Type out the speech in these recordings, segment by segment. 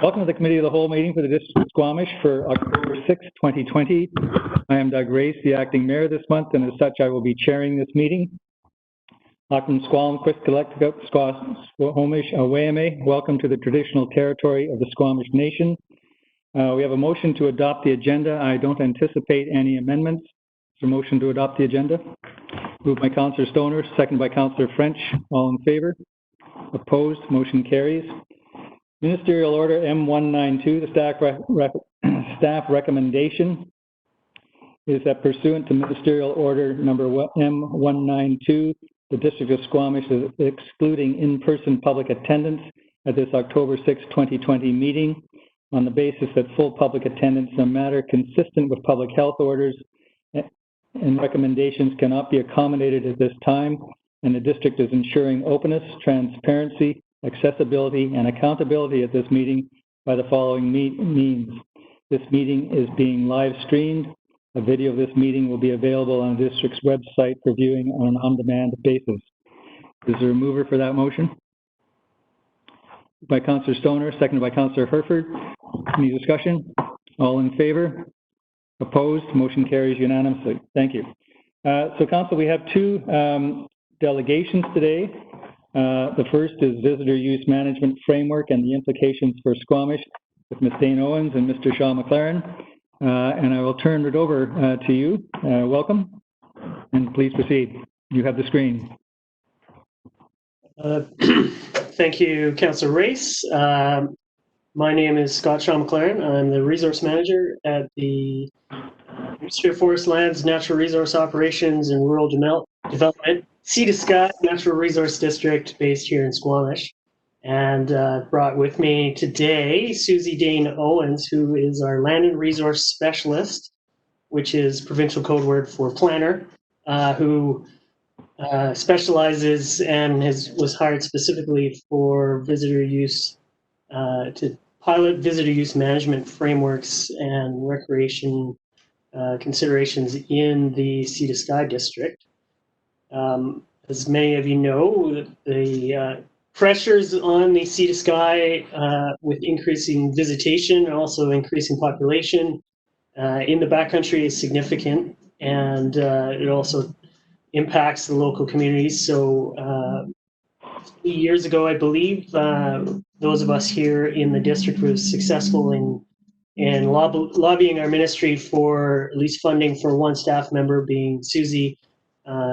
Welcome to the Committee of the Whole meeting for the District of Squamish for October 6, 2020. I am Doug Race, the acting mayor this month, and as such, I will be chairing this meeting. Welcome, Squamish, Awayame. Welcome to the traditional territory of the Squamish Nation. We have a motion to adopt the agenda. I don't anticipate any amendments. Is there a motion to adopt the agenda? Moved by Councillor Stoner, second by Councillor French. All in favor? Opposed? Motion carries. Ministerial Order M192, the staff recommendation is that pursuant to Ministerial Order number M192, the District of Squamish is excluding in-person public attendance at this October 6, 2020 meeting on the basis that full public attendance in a matter consistent with public health orders and recommendations cannot be accommodated at this time, and the district is ensuring openness, transparency, accessibility, and accountability at this meeting by the following means. This meeting is being live streamed. A video of this meeting will be available on the district's website for viewing on an on-demand basis. Is there a mover for that motion? By Councillor Stoner, seconded by Councillor Herford. Any discussion? All in favor? Opposed? Motion carries unanimously. Thank you. So Council, we have two delegations today. The first is Visitor Use Management Framework and the Implications for Squamish with Ms. Dain-Owens and Mr. MacLaren. And I will turn it over to you. Welcome, and please proceed. You have the screen. Thank you, Councillor Race. My name is Scott MacLaren. I'm the Resource Manager at the Ministry of Forest Lands, Natural Resource Operations and Rural Development, Sea to Sky Natural Resource District based here in Squamish. And brought with me today Susie Dain-Owens, who is our Land and Resource Specialist, which is provincial code word for planner, who specializes and was hired specifically for visitor use, to pilot visitor use management frameworks and recreation considerations in the Sea to Sky district. As many of you know, the pressures on the Sea to Sky with increasing visitation and also increasing population in the backcountry is significant, and it also impacts the local communities. So 3 years ago, I believe, those of us here in the district were successful in lobbying our ministry for at least funding for one staff member, being Susie,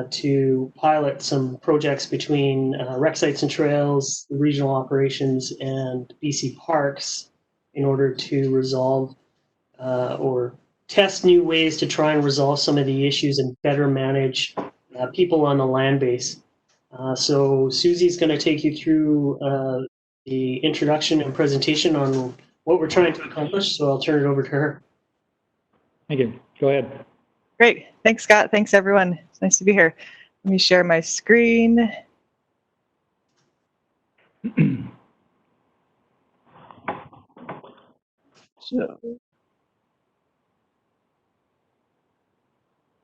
to pilot some projects between rec sites and trails, regional operations, and BC Parks in order to resolve or test new ways to try and resolve some of the issues and better manage people on the land base. So Susie's going to take you through the introduction and presentation on what we're trying to accomplish, so I'll turn it over to her. Thank you. Go ahead. Great. Thanks, Scott. Thanks, everyone. It's nice to be here. Let me share my screen.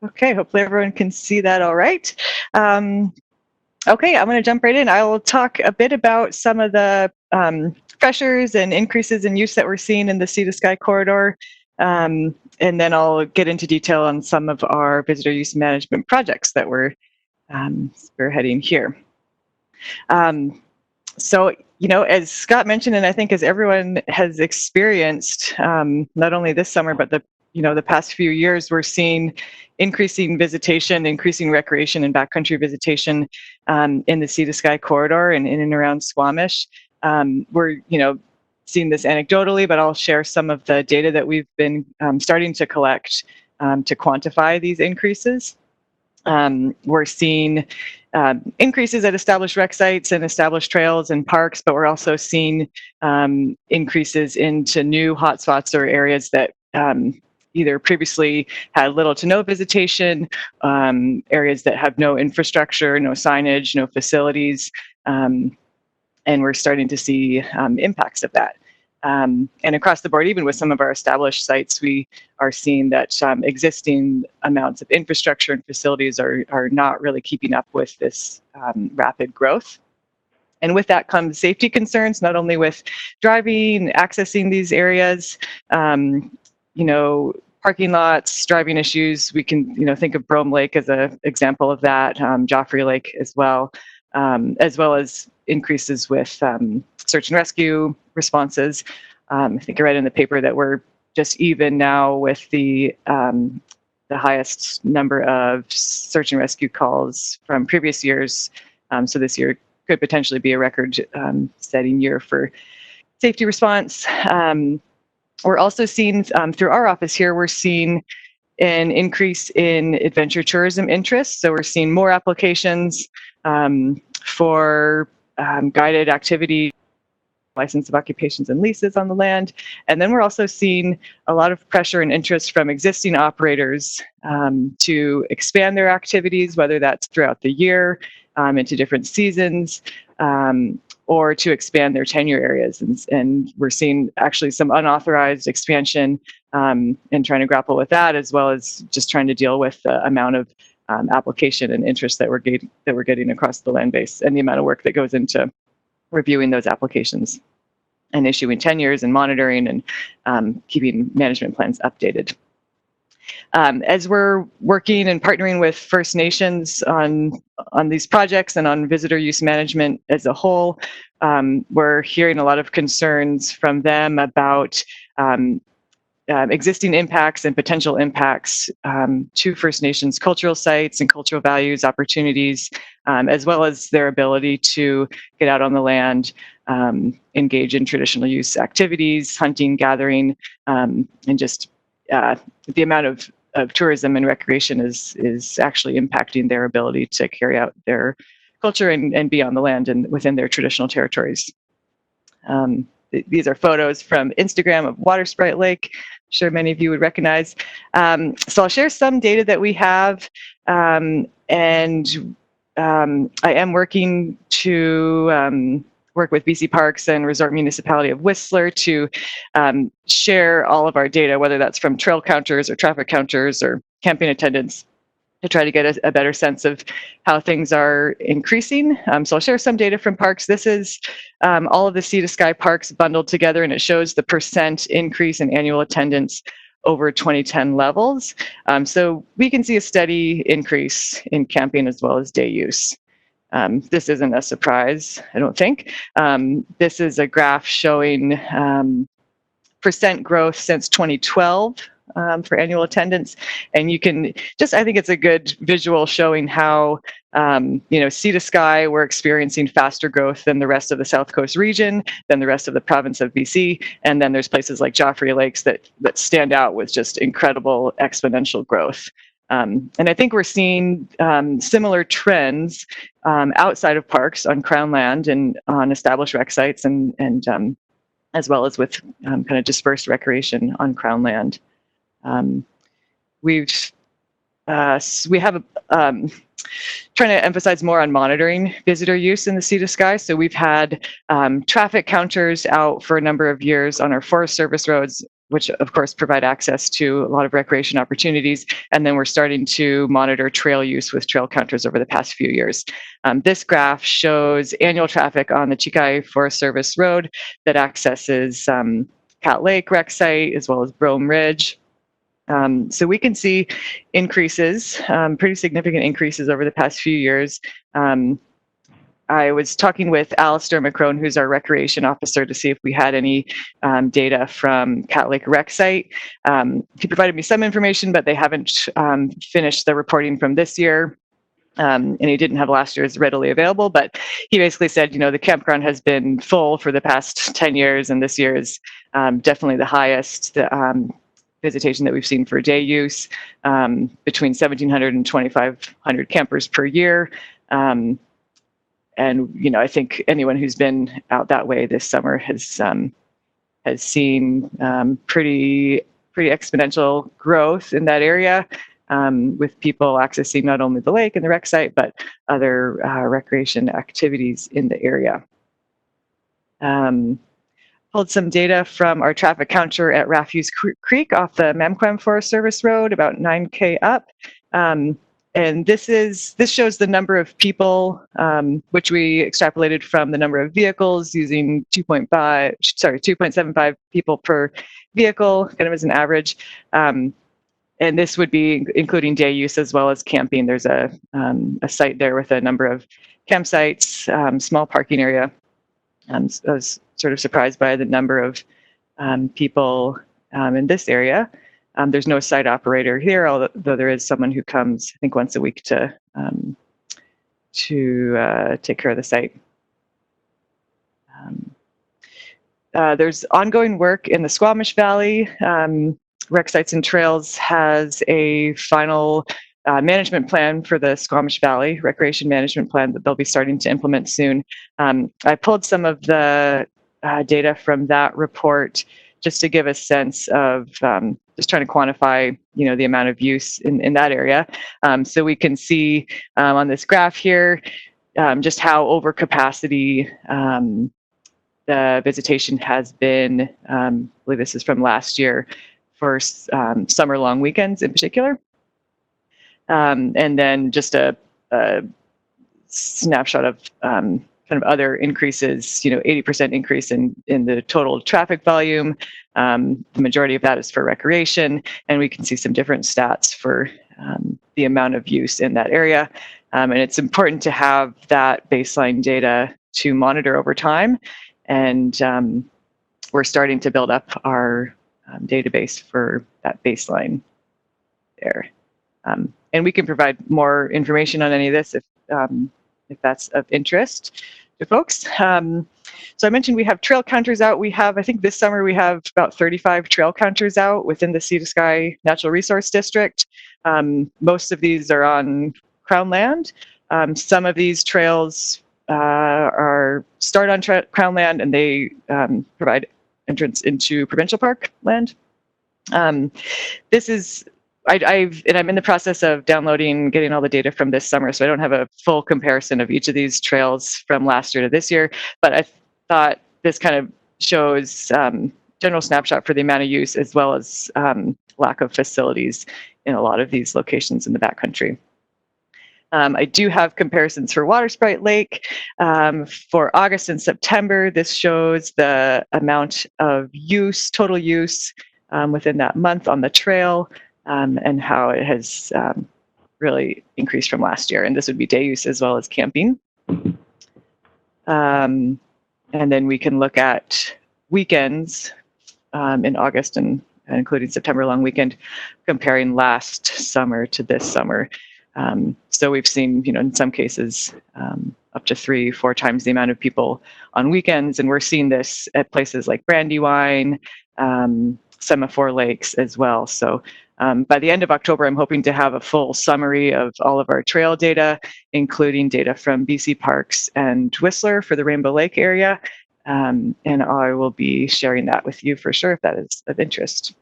Okay, hopefully everyone can see that all right. Okay, I'm going to jump right in. I will talk a bit about some of the pressures and increases in use that we're seeing in the Sea to Sky corridor. And then I'll get into detail on some of our visitor use management projects that we're spearheading here. So, you know, as Scott mentioned, and I think as everyone has experienced, not only this summer, but the past few years, we're seeing increasing visitation, increasing recreation and backcountry visitation in the Sea to Sky corridor and in and around Squamish. We're, seeing this anecdotally, but I'll share some of the data that we've been starting to collect to quantify these increases. We're seeing increases at established rec sites and established trails and parks, but we're also seeing increases into new hotspots or areas that either previously had little to no visitation, areas that have no infrastructure, no signage, no facilities, and we're starting to see impacts of that. And across the board, even with some of our established sites, we are seeing that existing amounts of infrastructure and facilities are not really keeping up with this rapid growth. And with that comes safety concerns, not only with driving, accessing these areas, parking lots, driving issues. We can, think of Brome Lake as an example of that, Joffrey Lake as well as increases with search and rescue responses. I think I read in the paper that we're just even now with the highest number of search and rescue calls from previous years. So this year could potentially be a record-setting year for safety response. We're also seeing through our office here, we're seeing an increase in adventure tourism interest. So we're seeing more applications for guided activity, license of occupations and leases on the land. And then we're also seeing a lot of pressure and interest from existing operators to expand their activities, whether that's throughout the year, into different seasons, or to expand their tenure areas. And we're seeing actually some unauthorized expansion and trying to grapple with that, as well as just trying to deal with the amount of application and interest that we're getting across the land base, and the amount of work that goes into reviewing those applications and issuing tenures and monitoring and keeping management plans updated. As we're working and partnering with First Nations on these projects and on visitor use management as a whole, we're hearing a lot of concerns from them about existing impacts and potential impacts to First Nations cultural sites and cultural values, opportunities, as well as their ability to get out on the land, engage in traditional use activities, hunting, gathering, and just the amount of tourism and recreation is actually impacting their ability to carry out their culture and be on the land and within their traditional territories. These are photos from Instagram of Water Sprite Lake. I'm sure many of you would recognize. So I'll share some data that we have, and I am working to work with BC Parks and Resort Municipality of Whistler to share all of our data, whether that's from trail counters or traffic counters or camping attendance, to try to get a better sense of how things are increasing. So I'll share some data from parks. This is all of the Sea to Sky parks bundled together, and it shows the % increase in annual attendance over 2010 levels. So we can see a steady increase in camping as well as day use. This isn't a surprise, I don't think. This is a graph showing % growth since 2012 for annual attendance. And you can I think it's a good visual showing how, Sea to Sky, we're experiencing faster growth than the rest of the South Coast region, than the rest of the province of BC. And then there's places like Joffrey Lakes that stand out with just incredible exponential growth. And I think we're seeing similar trends outside of parks on Crown land and on established rec sites, and as well as with kind of dispersed recreation on Crown land. We have trying to emphasize more on monitoring visitor use in the Sea to Sky. So we've had traffic counters out for a number of years on our Forest Service roads, which of course provide access to a lot of recreation opportunities. And then we're starting to monitor trail use with trail counters over the past few years. This graph shows annual traffic on the Chikai Forest Service Road that accesses Cat Lake rec site as well as Brome Ridge. So we can see increases, pretty significant increases over the past few years. I was talking with Alistair McCrone, who's our recreation officer, to see if we had any data from Cat Lake rec site. He provided me some information, but they haven't finished the reporting from this year. And he didn't have last year's readily available, but he basically said, the campground has been full for the past 10 years, and this year is definitely the highest visitation that we've seen for day use, between 1,700 and 2,500 campers per year. And, I think anyone who's been out that way this summer has seen pretty exponential growth in that area, with people accessing not only the lake and the rec site, but other recreation activities in the area. Pulled some data from our traffic counter at Refuse Creek off the Mamquam Forest Service Road, about 9K up. And this shows the number of people, which we extrapolated from the number of vehicles using 2.75 people per vehicle, kind of as an average. And this would be including day use as well as camping. There's a site there with a number of campsites, small parking area. I was sort of surprised by the number of people in this area. There's no site operator here, although there is someone who comes, I think, once a week to take care of the site. There's ongoing work in the Squamish Valley. Rec Sites and Trails has a final management plan for the Squamish Valley, recreation management plan that they'll be starting to implement soon. I pulled some of the data from that report just to give a sense of just trying to quantify, the amount of use in that area. So we can see on this graph here just how over capacity the visitation has been. I believe this is from last year for summer long weekends in particular. And then just a snapshot of kind of other increases, 80% increase in the total traffic volume. The majority of that is for recreation, and we can see some different stats for the amount of use in that area. And it's important to have that baseline data to monitor over time. And we're starting to build up our database for that baseline there. And we can provide more information on any of this if that's of interest to folks. So I mentioned we have trail counters out. I think this summer we have about 35 trail counters out within the Sea to Sky Natural Resource District. Most of these are on Crown land. Some of these trails start on Crown land, and they provide entrance into provincial park land. This is I'm in the process of getting all the data from this summer, so I don't have a full comparison of each of these trails from last year to this year, but I thought this kind of shows general snapshot for the amount of use as well as lack of facilities in a lot of these locations in the backcountry. I do have comparisons for Water Sprite Lake. For August and September, this shows the amount of use, total use within that month on the trail. And how it has really increased from last year. And this would be day use as well as camping. And then we can look at weekends in August and including September long weekend, comparing last summer to this summer. So we've seen, in some cases, up to 3-4 times the amount of people on weekends. And we're seeing this at places like Brandywine, Semaphore Lakes as well. So by the end of October, I'm hoping to have a full summary of all of our trail data, including data from BC Parks and Whistler for the Rainbow Lake area. And I will be sharing that with you for sure if that is of interest.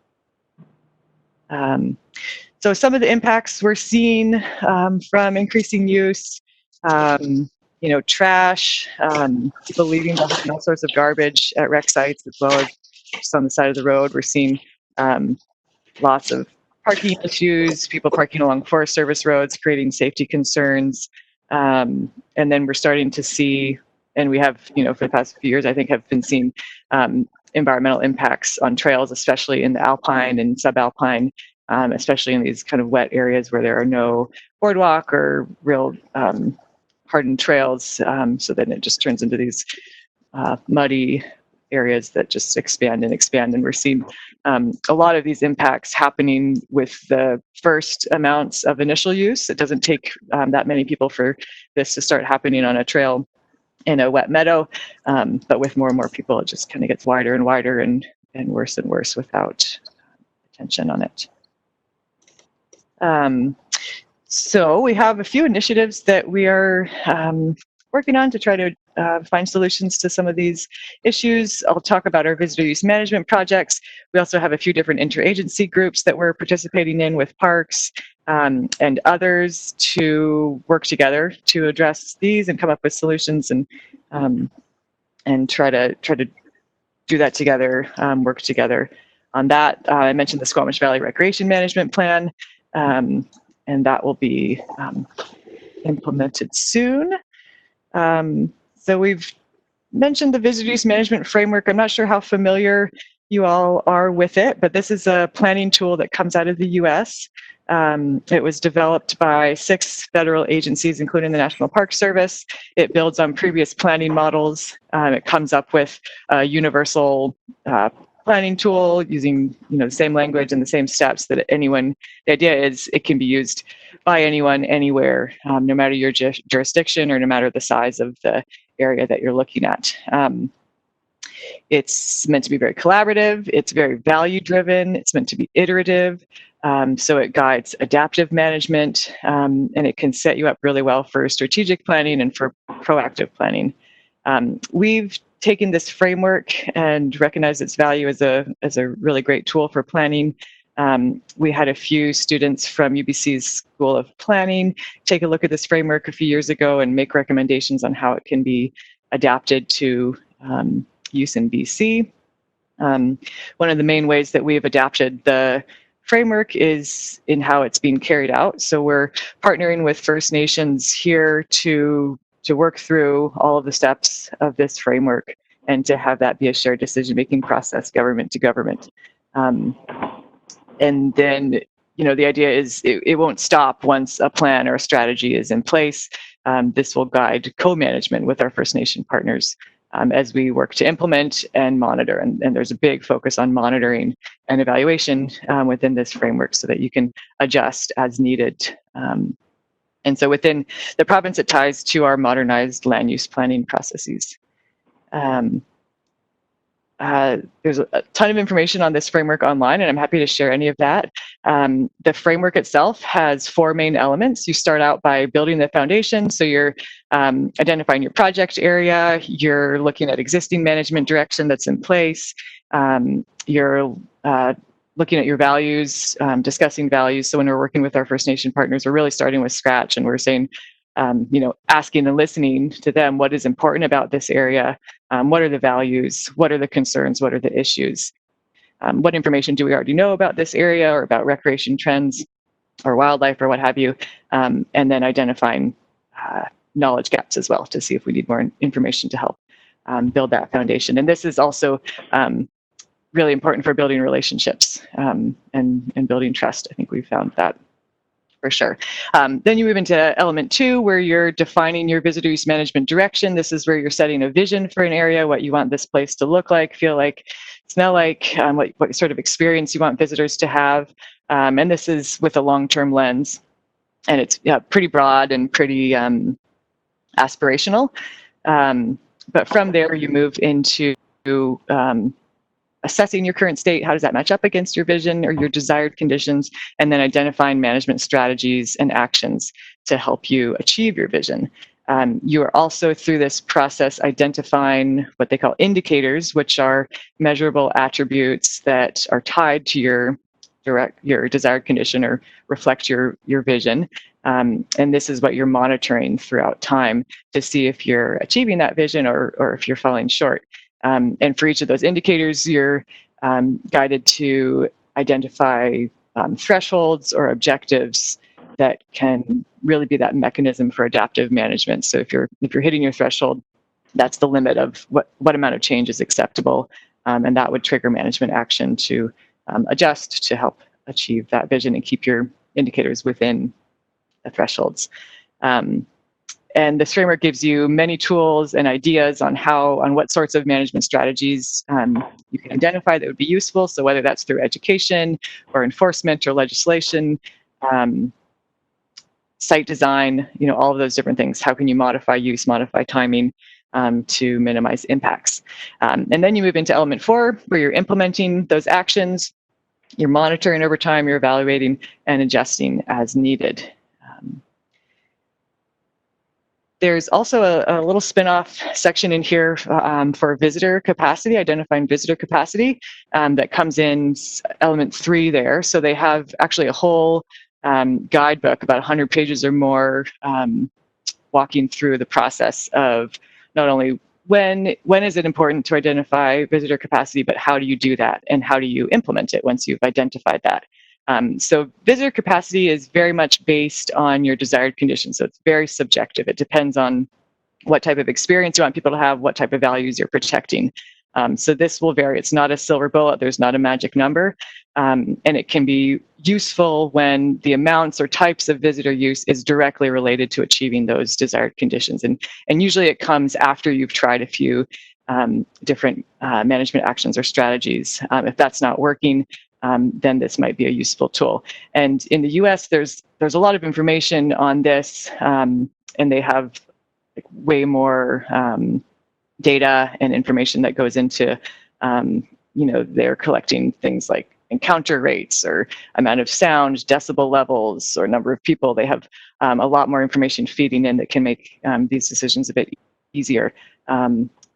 So some of the impacts we're seeing from increasing use, trash, people leaving behind all sorts of garbage at rec sites as well as just on the side of the road. We're seeing lots of parking issues, people parking along Forest Service roads, creating safety concerns. And then we're starting to see, and we have, for the past few years, I think have been seeing environmental impacts on trails, especially in the alpine and subalpine, especially in these kind of wet areas where there are no boardwalk or real hardened trails. So then it just turns into these muddy areas that just expand and expand. And we're seeing a lot of these impacts happening with the first amounts of initial use. It doesn't take that many people for this to start happening on a trail in a wet meadow. But with more and more people, it just kind of gets wider and wider and worse without attention on it. So we have a few initiatives that we are working on to try to find solutions to some of these issues. I'll talk about our visitor use management projects. We also have a few different interagency groups that we're participating in with parks and others to work together to address these and come up with solutions and try to do that together, work together on that. I mentioned the Squamish Valley Recreation Management Plan. and that will be implemented soon. So we've mentioned the visitor use management framework. I'm not sure how familiar you all are with it, but this is a planning tool that comes out of the US. It was developed by 6 federal agencies, including the National Park Service. It builds on previous planning models. It comes up with a universal planning tool using the same language and the same steps that anyone. The idea is it can be used by anyone, anywhere, no matter your jurisdiction or no matter the size of the area that you're looking at. It's meant to be very collaborative. It's very value-driven. It's meant to be iterative. So it guides adaptive management, and it can set you up really well for strategic planning and for proactive planning. We've taken this framework and recognized its value as a really great tool for planning. We had a few students from UBC's School of Planning take a look at this framework a few years ago and make recommendations on how it can be adapted to use in BC. One of the main ways that we have adapted the framework is in how it's being carried out. So we're partnering with First Nations here to work through all of the steps of this framework and to have that be a shared decision-making process, government to government. And then, the idea is it won't stop once a plan or a strategy is in place. This will guide co-management with our First Nation partners as we work to implement and monitor. And there's a big focus on monitoring and evaluation within this framework so that you can adjust as needed. And so within the province, it ties to our modernized land use planning processes. There's a ton of information on this framework online, and I'm happy to share any of that. The framework itself has 4 main elements. You start out by building the foundation. So you're identifying your project area. You're looking at existing management direction that's in place. You're looking at your values, discussing values. So when we're working with our First Nation partners, we're really starting with scratch, and we're saying, asking and listening to them, what is important about this area? What are the values? What are the concerns? What are the issues? What information do we already know about this area or about recreation trends or wildlife or what have you? And then identifying knowledge gaps as well to see if we need more information to help build that foundation. And this is also really important for building relationships and building trust. I think we found that for sure. Then you move into element 2, where you're defining your visitor use management direction. This is where you're setting a vision for an area, what you want this place to look like, feel like, smell like, what sort of experience you want visitors to have. And this is with a long-term lens. And it's pretty broad and pretty aspirational. But from there, you move into assessing your current state. How does that match up against your vision or your desired conditions? And then identifying management strategies and actions to help you achieve your vision. You are also, through this process, identifying what they call indicators, which are measurable attributes that are tied to your desired condition or reflect your vision. And this is what you're monitoring throughout time to see if you're achieving that vision or if you're falling short. And for each of those indicators, you're guided to identify thresholds or objectives that can really be that mechanism for adaptive management. So if you're hitting your threshold, that's the limit of what amount of change is acceptable, and that would trigger management action to adjust to help achieve that vision and keep your indicators within the thresholds. And this framework gives you many tools and ideas on what sorts of management strategies you can identify that would be useful. So whether that's through education or enforcement or legislation, site design, all of those different things. How can you modify use, modify timing to minimize impacts? And then you move into element 4, where you're implementing those actions, you're monitoring over time, you're evaluating and adjusting as needed. There's also a little spin-off section in here for visitor capacity, identifying visitor capacity, that comes in element 3 there. So they have actually a whole guidebook, about 100 pages or more, walking through the process of not only when is it important to identify visitor capacity, but how do you do that and how do you implement it once you've identified that? So visitor capacity is very much based on your desired conditions. So it's very subjective. It depends on what type of experience you want people to have, what type of values you're protecting. So this will vary. It's not a silver bullet. There's not a magic number. And it can be useful when the amounts or types of visitor use is directly related to achieving those desired conditions. And usually it comes after you've tried a few different management actions or strategies. If that's not working, then this might be a useful tool. And in the US, there's a lot of information on this, and they have like way more data and information that goes into, they're collecting things like encounter rates or amount of sound, decibel levels, or number of people. They have a lot more information feeding in that can make these decisions a bit easier.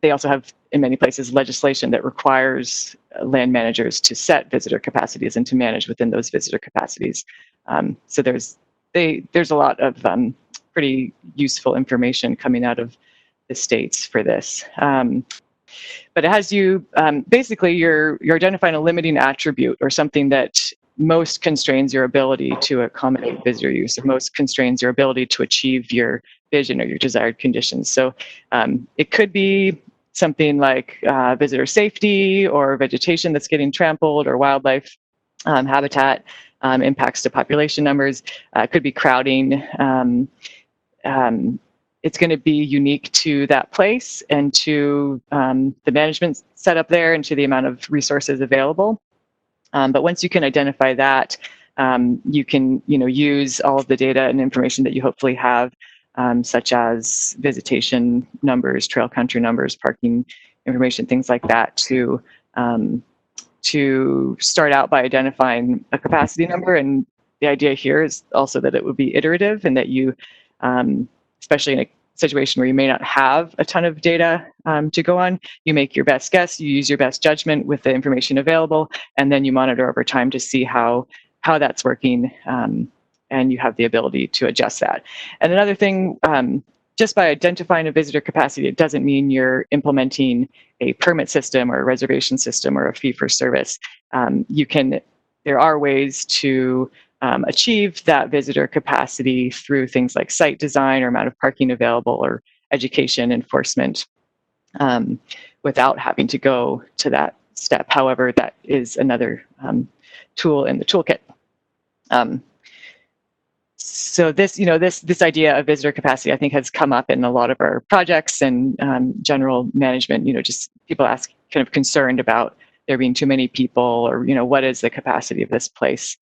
They also have, in many places, legislation that requires land managers to set visitor capacities and to manage within those visitor capacities. So there's a lot of pretty useful information coming out of the states for this. But it has you, basically you're identifying a limiting attribute or something that most constrains your ability to accommodate visitor use, or most constrains your ability to achieve your vision or your desired conditions. So it could be something like visitor safety or vegetation that's getting trampled, or wildlife habitat impacts to population numbers. It could be crowding. It's going to be unique to that place and to the management setup there and to the amount of resources available. But once you can identify that, you can use all of the data and information that you hopefully have, such as visitation numbers, trail country numbers, parking information, things like that, to start out by identifying a capacity number. And the idea here is also that it would be iterative, and that you, especially in a situation where you may not have a ton of data to go on, you make your best guess, you use your best judgment with the information available, and then you monitor over time to see how that's working, and you have the ability to adjust that. And another thing, just by identifying a visitor capacity, it doesn't mean you're implementing a permit system or a reservation system or a fee for service. There are ways to achieve that visitor capacity through things like site design or amount of parking available or education enforcement, without having to go to that step. However, that is another tool in the toolkit. So this idea of visitor capacity, I think, has come up in a lot of our projects and general management. Just people ask, kind of concerned about there being too many people, or what is the capacity of this place.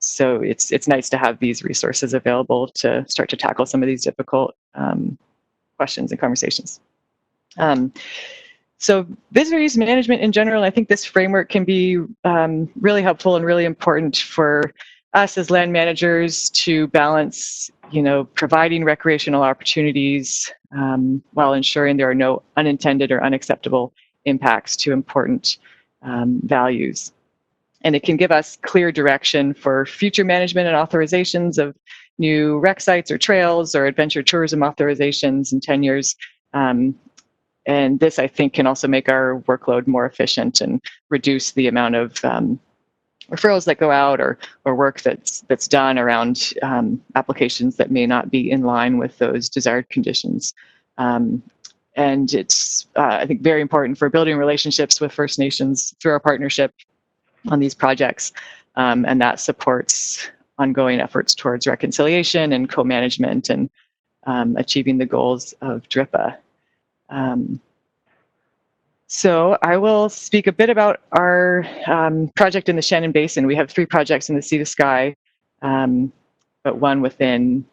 So it's nice to have these resources available to start to tackle some of these difficult questions and conversations. So visitor use management in general, I think this framework can be really helpful and really important for us as land managers to balance, providing recreational opportunities while ensuring there are no unintended or unacceptable impacts to important values. And it can give us clear direction for future management and authorizations of new rec sites or trails or adventure tourism authorizations in 10 years. And this, I think, can also make our workload more efficient and reduce the amount of referrals that go out or work that's done around applications that may not be in line with those desired conditions. And it's, I think, very important for building relationships with First Nations through our partnership on these projects, and that supports ongoing efforts towards reconciliation and co-management and achieving the goals of DRIPA. So I will speak a bit about our project in the Shannon Basin. We have 3 projects in the Sea to Sky, but one within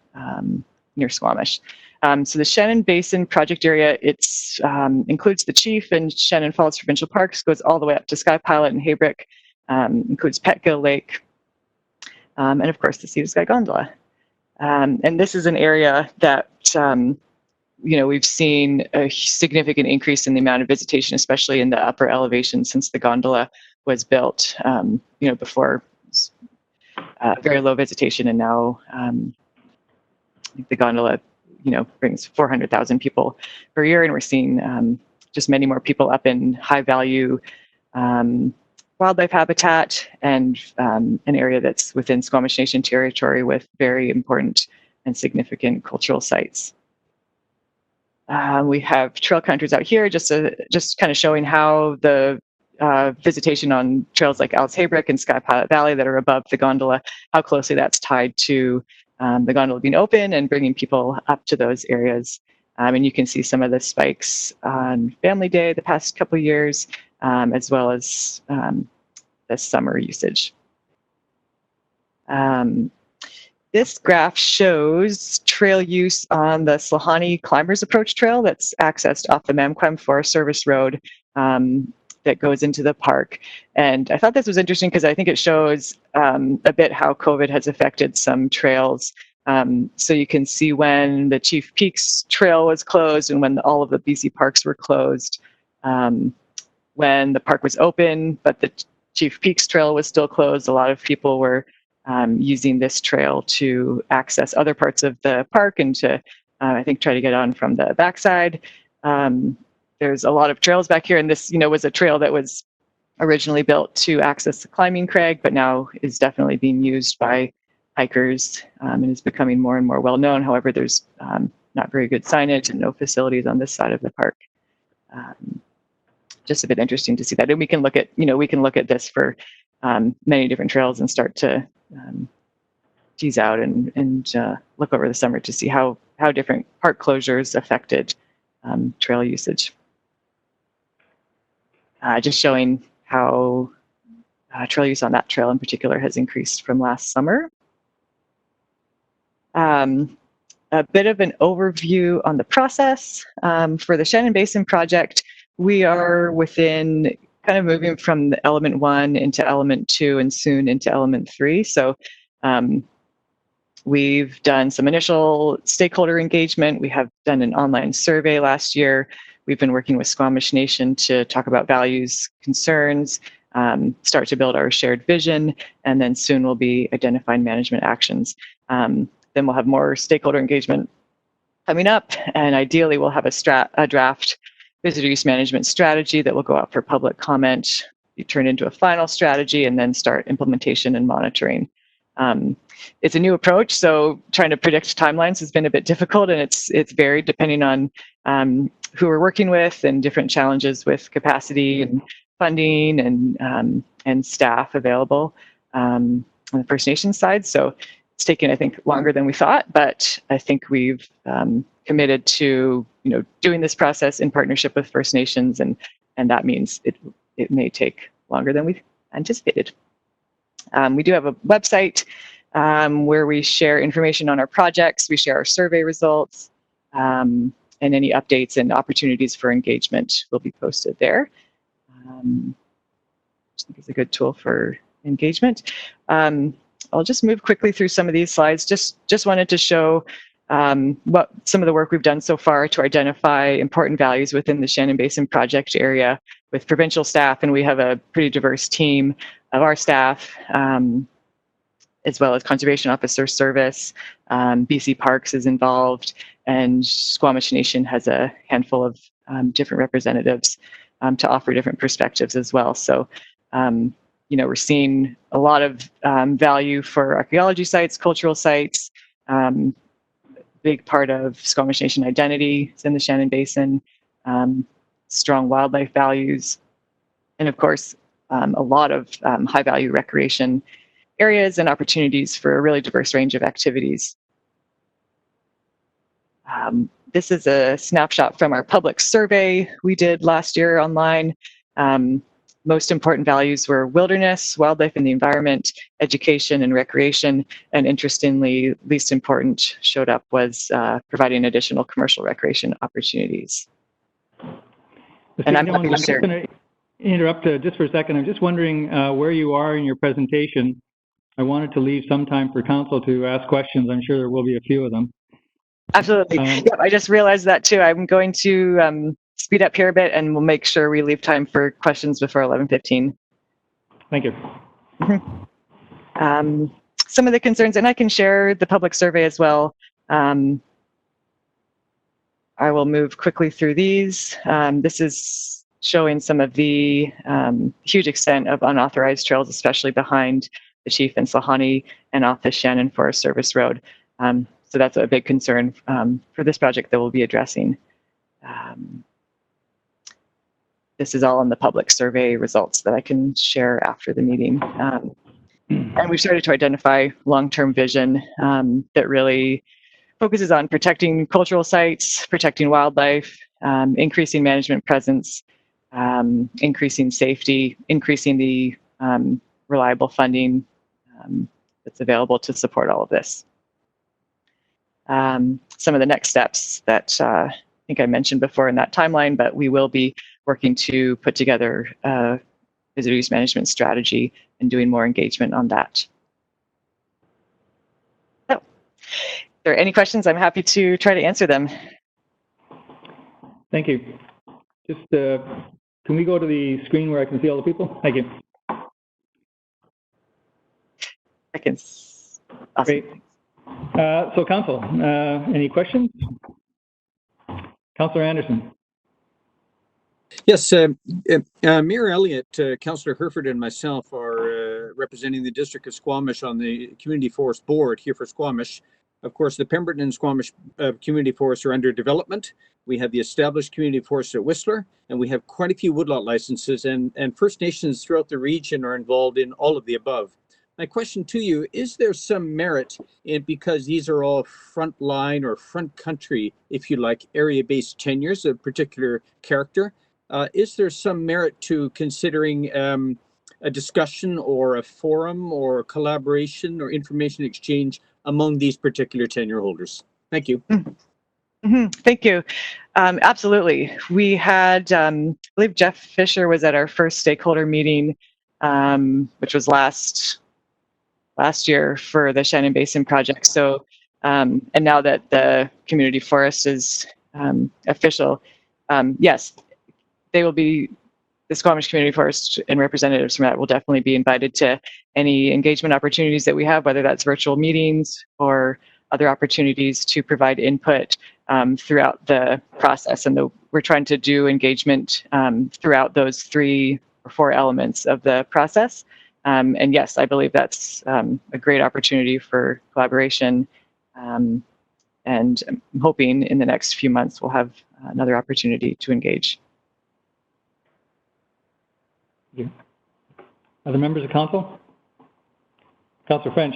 near Squamish. So the Shannon Basin project area, it's includes the Chief and Shannon Falls Provincial Parks, goes all the way up to Sky Pilot and Haybrick, includes Petgill Lake, and of course the Sea to Sky Gondola. And this is an area that we've seen a significant increase in the amount of visitation, especially in the upper elevation since the gondola was built. Before very low visitation, and now the gondola, brings 400,000 people per year, and we're seeing just many more people up in high value wildlife habitat, and an area that's within Squamish Nation territory with very important and significant cultural sites. We have trail counters out here, just kind of showing how the visitation on trails like Alice Haybrick and Sky Pilot Valley that are above the gondola, how closely that's tied to the gondola being open and bringing people up to those areas. And you can see some of the spikes on Family Day the past couple of years, as well as the summer usage. This graph shows trail use on the Slahani Climbers Approach Trail that's accessed off the Mamquam Forest Service Road that goes into the park. And I thought this was interesting because I think it shows a bit how COVID has affected some trails. So you can see when the Chief Peaks Trail was closed and when all of the BC parks were closed. When the park was open, but the Chief Peaks Trail was still closed, a lot of people were using this trail to access other parts of the park and to, I think, try to get on from the backside. There's a lot of trails back here, and this, was a trail that was originally built to access the climbing crag, but now is definitely being used by hikers and is becoming more and more well known. However, there's not very good signage and no facilities on this side of the park. Just a bit interesting to see that, and we can look at this for many different trails and start to tease out and look over the summer to see how different park closures affected trail usage. Just showing how trail use on that trail in particular has increased from last summer. A bit of an overview on the process. For the Shannon Basin project, we are within kind of moving from the element 1 into element 2 and soon into element 3. So we've done some initial stakeholder engagement. We have done an online survey last year. We've been working with Squamish Nation to talk about values, concerns, start to build our shared vision, and then soon we'll be identifying management actions. Then we'll have more stakeholder engagement coming up, and ideally we'll have a draft visitor use management strategy that will go out for public comment, be turned into a final strategy, and then start implementation and monitoring. It's a new approach, so trying to predict timelines has been a bit difficult, and it's varied depending on who we're working with and different challenges with capacity and funding and staff available on the First Nations side. So it's taken, I think, longer than we thought, but I think we've committed to doing this process in partnership with First Nations, and that means it may take longer than we anticipated. We do have a website where we share information on our projects. We share our survey results, and any updates and opportunities for engagement will be posted there. I think it's a good tool for engagement. I'll just move quickly through some of these slides. Just wanted to show what some of the work we've done so far to identify important values within the Shannon Basin project area with provincial staff, and we have a pretty diverse team of our staff, as well as Conservation Officer Service. BC Parks is involved, and Squamish Nation has a handful of different representatives to offer different perspectives as well. So, we're seeing a lot of value for archaeology sites, cultural sites. Big part of Squamish Nation identity is in the Shannon Basin, strong wildlife values, and of course, a lot of high value recreation areas and opportunities for a really diverse range of activities. This is a snapshot from our public survey we did last year online. Most important values were wilderness, wildlife and the environment, education and recreation, and interestingly, least important showed up was providing additional commercial recreation opportunities. And I'm just going to interrupt just for a second. I'm just wondering where you are in your presentation. I wanted to leave some time for council to ask questions. I'm sure there will be a few of them. Absolutely. Yep, I just realized that too. I'm going to speed up here a bit, and we'll make sure we leave time for questions before 11:15. Thank you. Some of the concerns, and I can share the public survey as well. I will move quickly through these. This is showing some of the huge extent of unauthorized trails, especially behind the Chief and Slahani and off the Shannon Forest Service Road. So that's a big concern for this project that we'll be addressing. This is all in the public survey results that I can share after the meeting. And we've started to identify long-term vision that really focuses on protecting cultural sites, protecting wildlife, increasing management presence, increasing safety, increasing the reliable funding that's available to support all of this. Some of the next steps that I think I mentioned before in that timeline, but we will be working to put together a visitor use management strategy and doing more engagement on that. So, if there are any questions, I'm happy to try to answer them. Thank you. Just, can we go to the screen where I can see all the people? Thank you. I can. Awesome. Great. So Council, any questions? Councillor Anderson. Yes, Mayor Elliott, Councillor Herford and myself are representing the District of Squamish on the Community Forest Board here for Squamish. Of course, the Pemberton and Squamish community forests are under development. We have the established community forest at Whistler, and we have quite a few woodlot licenses, and First Nations throughout the region are involved in all of the above. My question to you, is there some merit in, because these are all frontline or front country, if you like, area-based tenures of particular character, is there some merit to considering a discussion or a forum or a collaboration or information exchange among these particular tenure holders? Thank you. Thank you. Absolutely. We had, I believe Jeff Fisher was at our first stakeholder meeting, which was last year for the Shannon Basin project. So, and now that the community forest is official, yes, they will be, the Squamish Community Forest and representatives from that will definitely be invited to any engagement opportunities that we have, whether that's virtual meetings or other opportunities to provide input throughout the process. And we're trying to do engagement throughout those 3 or 4 elements of the process. And yes, I believe that's a great opportunity for collaboration. And I'm hoping in the next few months we'll have another opportunity to engage. Thank you. Other members of Council? Councillor French.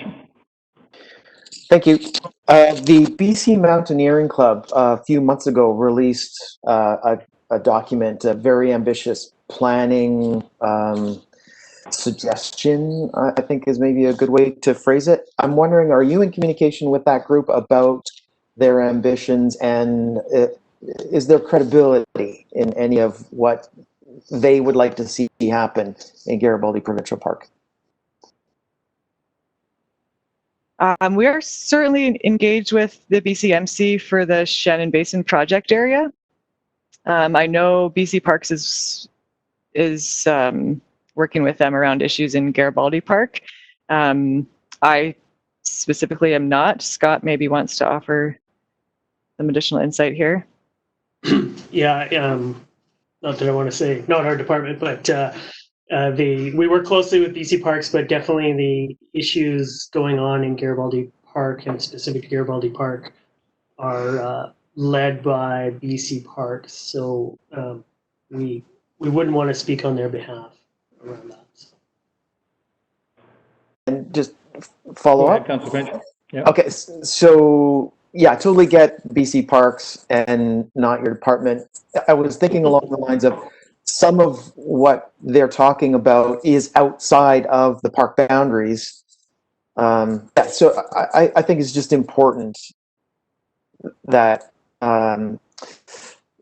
Thank you. The BC Mountaineering Club a few months ago released a document, a very ambitious planning suggestion, I think is maybe a good way to phrase it. I'm wondering, are you in communication with that group about their ambitions, and is there credibility in any of what they would like to see happen in Garibaldi Provincial Park? We are certainly engaged with the BCMC for the Shannon Basin project area. I know BC Parks is working with them around issues in Garibaldi Park. I specifically am not. Scott maybe wants to offer some additional insight here. Yeah, not that I want to say not our department, but we work closely with BC Parks, but definitely the issues going on in Garibaldi Park and specific to Garibaldi Park are led by BC Parks. So we wouldn't want to speak on their behalf around that. And just follow up. Councillor French. Yeah. Okay, so yeah, I totally get BC Parks and not your department. I was thinking along the lines of some of what they're talking about is outside of the park boundaries. Yeah, so I think it's just important that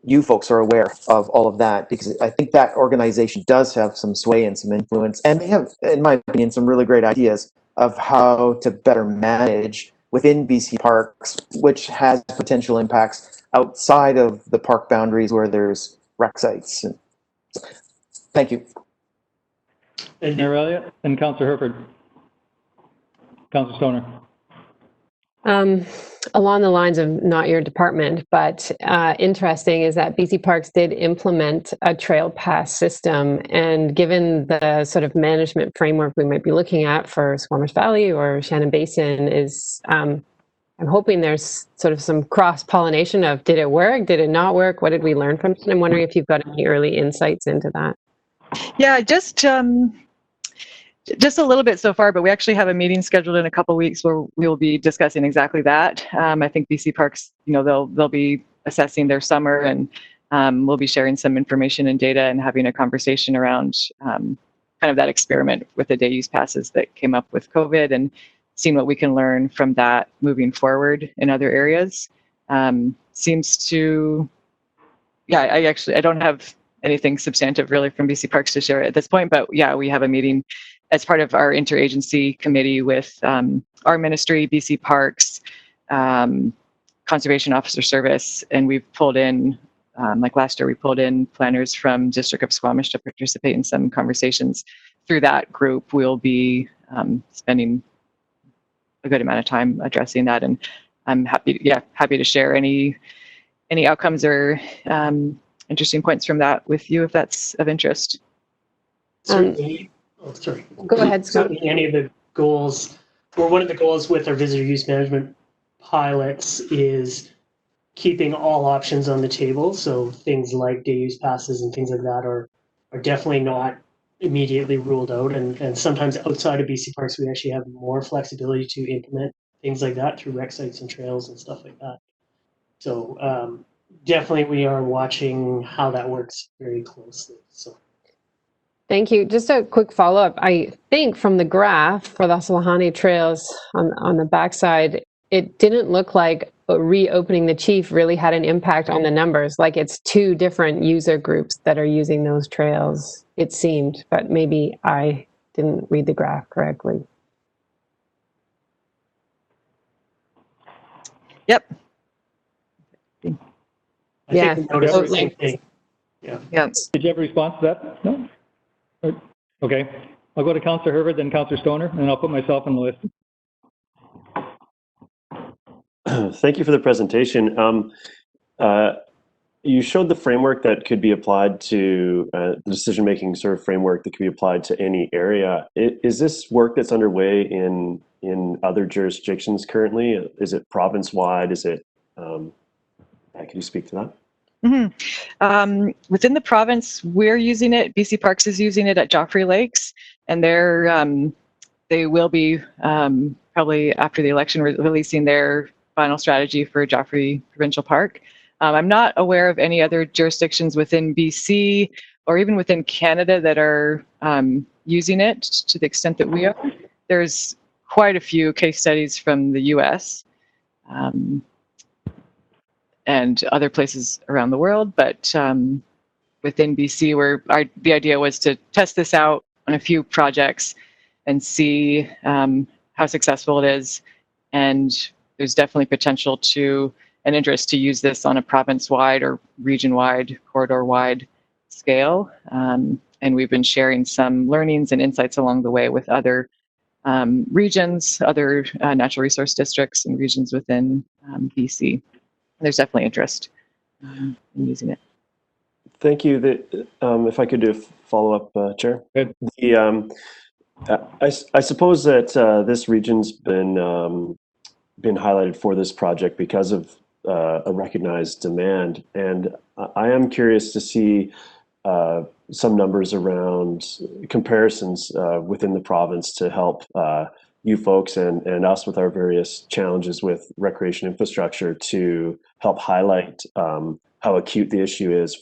you folks are aware of all of that, because I think that organization does have some sway and some influence, and they have, in my opinion, some really great ideas of how to better manage within BC Parks, which has potential impacts outside of the park boundaries where there's rec sites. Thank you. Mayor Elliott and Councillor Herford. Councillor Stoner. Along the lines of not your department, but interesting is that BC Parks did implement a trail pass system. And given the sort of management framework we might be looking at for Squamish Valley or Shannon Basin is, I'm hoping there's sort of some cross-pollination of did it work, did it not work, what did we learn from it? And I'm wondering if you've got any early insights into that. Yeah, just a little bit so far, but we actually have a meeting scheduled in a couple of weeks where we will be discussing exactly that. I think BC Parks, they'll be assessing their summer, and we'll be sharing some information and data and having a conversation around kind of that experiment with the day use passes that came up with COVID, and seeing what we can learn from that moving forward in other areas. Seems to, yeah, I don't have anything substantive really from BC Parks to share at this point, but yeah, we have a meeting as part of our interagency committee with our ministry, BC Parks, Conservation Officer Service, and we've pulled in, like last year, we pulled in planners from District of Squamish to participate in some conversations. Through that group, we'll be spending a good amount of time addressing that, and I'm happy to share any outcomes or interesting points from that with you if that's of interest. Certainly. Oh, sorry. Go ahead, Scott. Certainly any of the goals, or one of the goals with our visitor use management pilots is keeping all options on the table. So things like day use passes and things like that are definitely not immediately ruled out. And sometimes outside of BC Parks, we actually have more flexibility to implement things like that through rec sites and trails and stuff like that. So definitely we are watching how that works very closely. So. Thank you. Just a quick follow-up. I think from the graph for the Salahani trails on the backside, it didn't look like reopening the Chief really had an impact on the numbers. Like it's two different user groups that are using those trails, it seemed, but maybe I didn't read the graph correctly. Yep. Yeah. Think we noticed the same thing. Yeah. Did you have a response to that? No? Okay. I'll go to Councillor Herbert, then Councillor Stoner, and I'll put myself on the list. Thank you for the presentation. You showed the framework that could be applied to the decision-making sort of framework that could be applied to any area. Is this work that's underway in other jurisdictions currently? Is it province-wide? Is it? Can you speak to that? Mm-hmm. Within the province, we're using it. BC Parks is using it at Joffrey Lakes, and they will be probably after the election releasing their final strategy for Joffrey Provincial Park. I'm not aware of any other jurisdictions within BC or even within Canada that are using it to the extent that we are. There's quite a few case studies from the US and other places around the world, but within BC, the idea was to test this out on a few projects and see how successful it is. And there's definitely potential to an interest to use this on a province-wide or region-wide, corridor-wide scale. And we've been sharing some learnings and insights along the way with other regions, other natural resource districts and regions within BC. There's definitely interest in using it. Thank you. If I could do a follow-up, Chair. Good. I suppose that this region's been highlighted for this project because of a recognized demand, and I am curious to see some numbers around comparisons within the province to help you folks and us with our various challenges with recreation infrastructure to help highlight how acute the issue is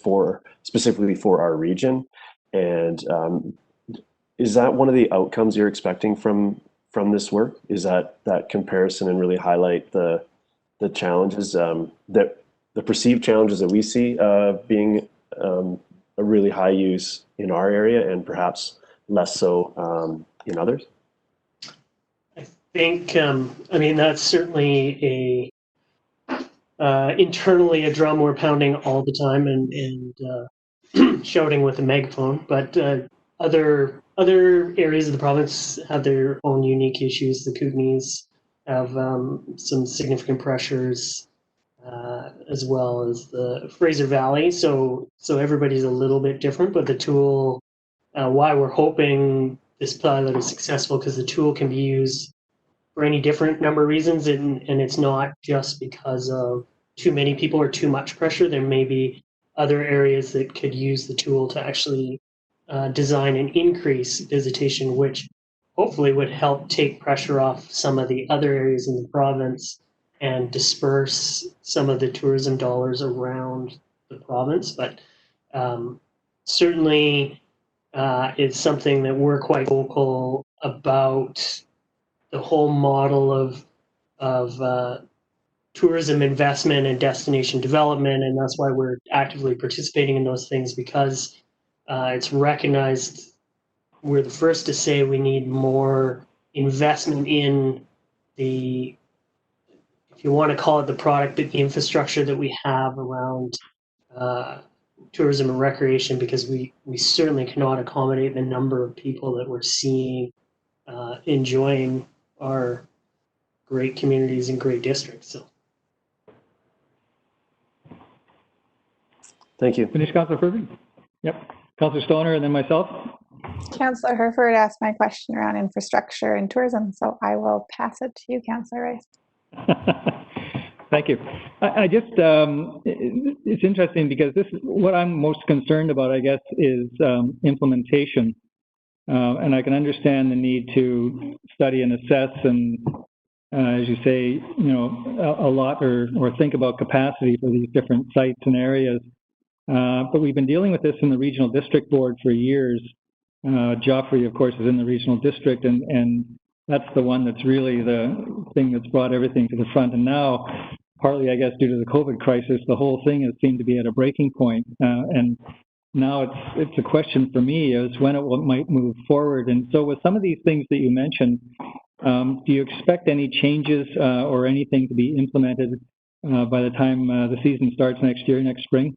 specifically for our region. And is that one of the outcomes you're expecting from this work? Is that comparison and really highlight the challenges that the perceived challenges that we see being a really high use in our area and perhaps less so in others? I think, I mean, that's certainly internally a drum we're pounding all the time and shouting with a megaphone, but other areas of the province have their own unique issues. The Kootenays have some significant pressures, as well as the Fraser Valley. So everybody's a little bit different, but the tool, why we're hoping this pilot is successful, because the tool can be used for any different number of reasons, and it's not just because of too many people or too much pressure. There may be other areas that could use the tool to actually design and increase visitation, which hopefully would help take pressure off some of the other areas in the province and disperse some of the tourism dollars around the province. But certainly it's something that we're quite vocal about, the whole model of tourism investment and destination development, and that's why we're actively participating in those things, because it's recognized. We're the first to say we need more investment in the, if you want to call it the product, the infrastructure that we have around tourism and recreation, because we certainly cannot accommodate the number of people that we're seeing enjoying our great communities and great districts. So, Thank you. Finish, Councillor Herford? Yep. Councillor Stoner and then myself. Councillor Herford asked my question around infrastructure and tourism, so I will pass it to you, Councillor Rice. Thank you. I just, it's interesting because this is what I'm most concerned about, I guess, is implementation. And I can understand the need to study and assess and, as you say, you know, a lot or think about capacity for these different sites and areas. But we've been dealing with this in the Regional District Board for years. Joffrey, of course, is in the Regional District, and that's the one that's really the thing that's brought everything to the front. And now, partly, I guess, due to the COVID crisis, the whole thing has seemed to be at a breaking point. And now it's a question for me is when it might move forward. And so with some of these things that you mentioned, do you expect any changes or anything to be implemented by the time the season starts next year, next spring?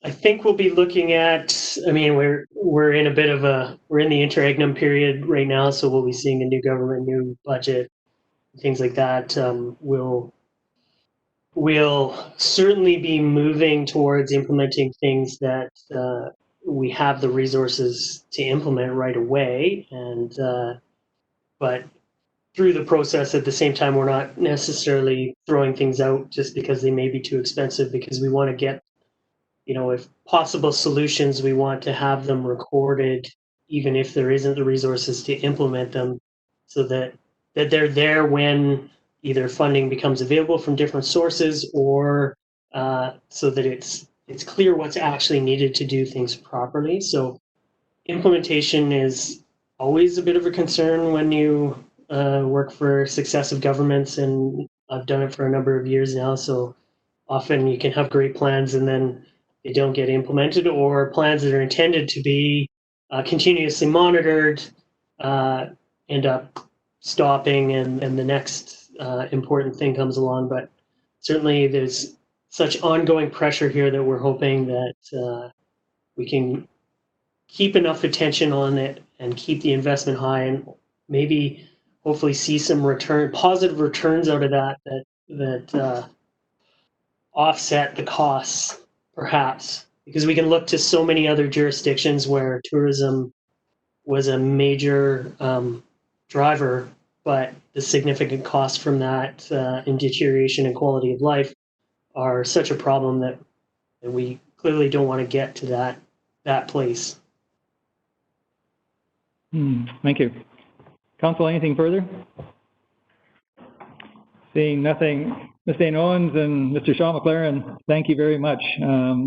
I think we'll be looking at, I mean, we're in a bit of we're in the interregnum period right now, so we'll be seeing a new government, new budget, things like that. We'll certainly be moving towards implementing things that we have the resources to implement right away, and but through the process at the same time, we're not necessarily throwing things out just because they may be too expensive, because we want to get, you know, if possible solutions, we want to have them recorded, even if there isn't the resources to implement them, so that they're there when either funding becomes available from different sources, or so that it's clear what's actually needed to do things properly. So implementation is always a bit of a concern when you work for successive governments, and I've done it for a number of years now. So often you can have great plans and then they don't get implemented, or plans that are intended to be continuously monitored end up stopping, and the next important thing comes along. But certainly there's such ongoing pressure here that we're hoping that we can keep enough attention on it and keep the investment high, and maybe hopefully see some positive returns out of that offset the costs, perhaps, because we can look to so many other jurisdictions where tourism was a major driver, but the significant costs from that in deterioration and quality of life are such a problem that we clearly don't want to get to that place. Thank you. Council, anything further? Seeing nothing, Ms. Dain-Owens and Mr. Sean MacLaren, thank you very much.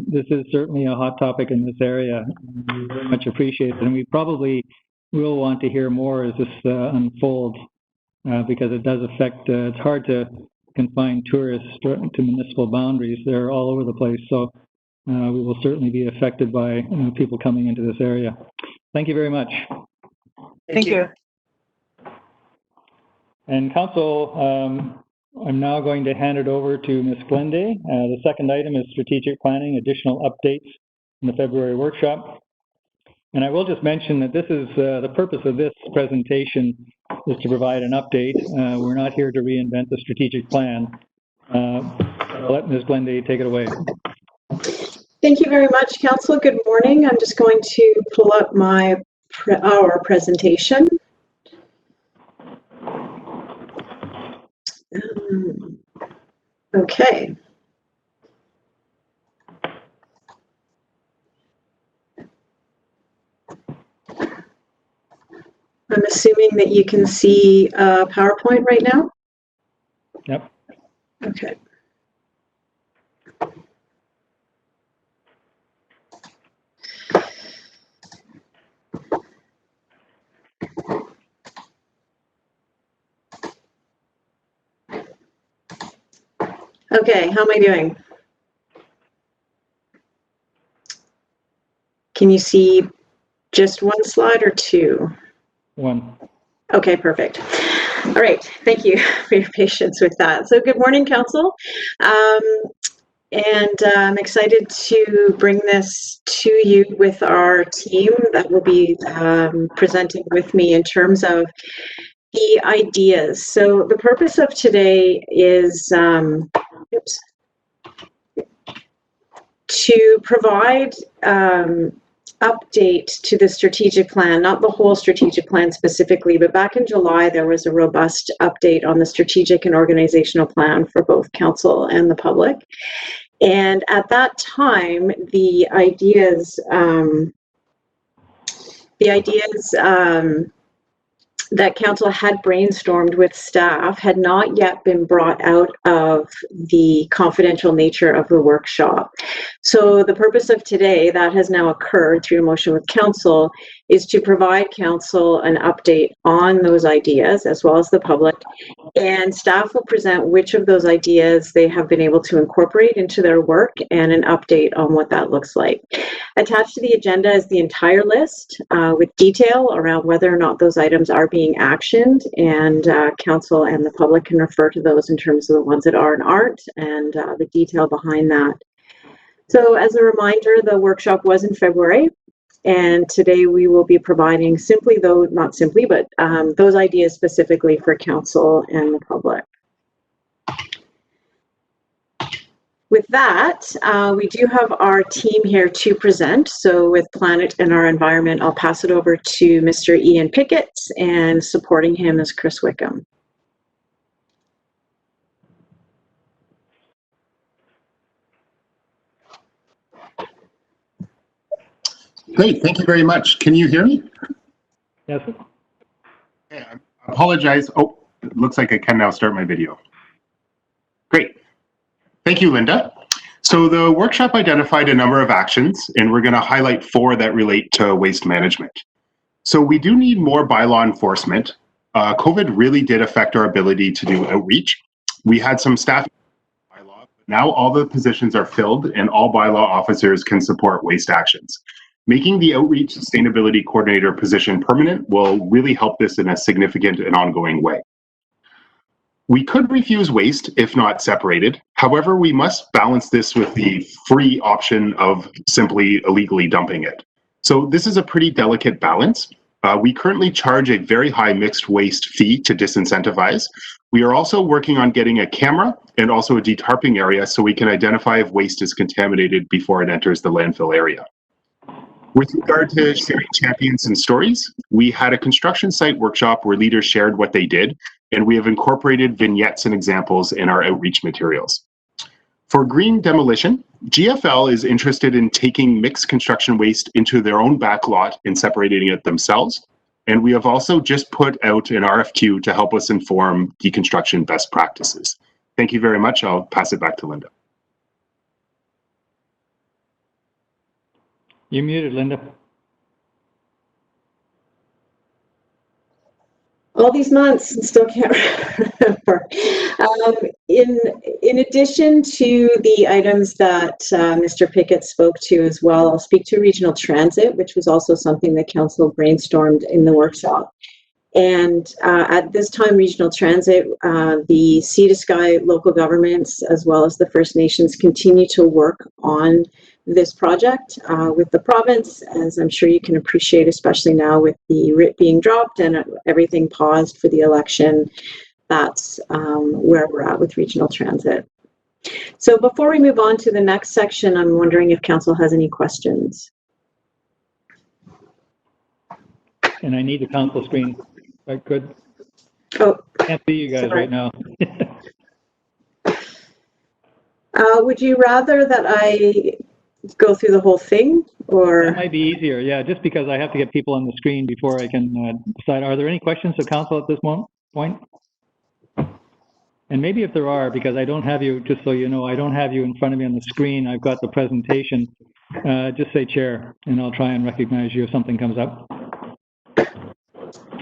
This is certainly a hot topic in this area. We very much appreciate it, and we probably will want to hear more as this unfolds, because it does affect, it's hard to confine tourists to municipal boundaries. They're all over the place, so we will certainly be affected by people coming into this area. Thank you very much. Thank you. And Council, I'm now going to hand it over to Ms. Glenday. The second item is strategic planning, additional updates in the February workshop. And I will just mention that this is the purpose of this presentation is to provide an update. We're not here to reinvent the strategic plan. I'll let Ms. Glenday take it away. Thank you very much, Council. Good morning. I'm just going to pull up our presentation. Okay. I'm assuming that you can see PowerPoint right now? Yep. Okay. Okay, how am I doing? Can you see just one slide or two? One. Okay, perfect. All right, thank you for your patience with that. So good morning, Council. I'm excited to bring this to you with our team that will be presenting with me in terms of the ideas. So the purpose of today is to provide update to the strategic plan, not the whole strategic plan specifically, but back in July, there was a robust update on the strategic and organizational plan for both council and the public. And at that time, the ideas that council had brainstormed with staff had not yet been brought out of the confidential nature of the workshop. So the purpose of today, that has now occurred through a motion with council, is to provide council an update on those ideas as well as the public, and staff will present which of those ideas they have been able to incorporate into their work and an update on what that looks like. Attached to the agenda is the entire list with detail around whether or not those items are being actioned, and council and the public can refer to those in terms of the ones that are and aren't, and the detail behind that. So as a reminder, the workshop was in February, and today we will be providing simply, though not simply, but those ideas specifically for council and the public. With that, we do have our team here to present. So with Planet and our environment, I'll pass it over to Mr. Ian Pickett, and supporting him is Chris Wickham. Great, thank you very much. Can you hear me? Yes. Okay, I apologize. Oh, it looks like I can now start my video. Great. Thank you, Linda. So the workshop identified a number of actions, and we're going to highlight 4 that relate to waste management. So we do need more bylaw enforcement. COVID really did affect our ability to do outreach. We had some staff bylaw, but now all the positions are filled and all bylaw officers can support waste actions. Making the Outreach Sustainability Coordinator position permanent will really help this in a significant and ongoing way. We could refuse waste if not separated. However, we must balance this with the free option of simply illegally dumping it. So this is a pretty delicate balance. We currently charge a very high mixed waste fee to disincentivize. We are also working on getting a camera and also a detarping area so we can identify if waste is contaminated before it enters the landfill area. With regard to sharing champions and stories, we had a construction site workshop where leaders shared what they did, and we have incorporated vignettes and examples in our outreach materials. For green demolition, GFL is interested in taking mixed construction waste into their own back lot and separating it themselves. And we have also just put out an RFQ to help us inform deconstruction best practices. Thank you very much. I'll pass it back to Linda. You're muted, Linda. All these months and still can't remember. In addition to the items that Mr. Pickett spoke to as well, I'll speak to regional transit, which was also something that council brainstormed in the workshop. And at this time, regional transit, the Sea to Sky local governments, as well as the First Nations, continue to work on this project with the province, as I'm sure you can appreciate, especially now with the writ being dropped and everything paused for the election. That's where we're at with regional transit. So before we move on to the next section, I'm wondering if council has any questions. And I need the council screen. Right, good. Oh, Can't see you guys sorry. right now. Would you rather that I go through the whole thing, or? That might be easier, yeah, just because I have to get people on the screen before I can decide. Are there any questions to council at this point? And maybe if there are, because I don't have you, just so you know, I don't have you in front of me on the screen. I've got the presentation. Just say chair, and I'll try and recognize you if something comes up.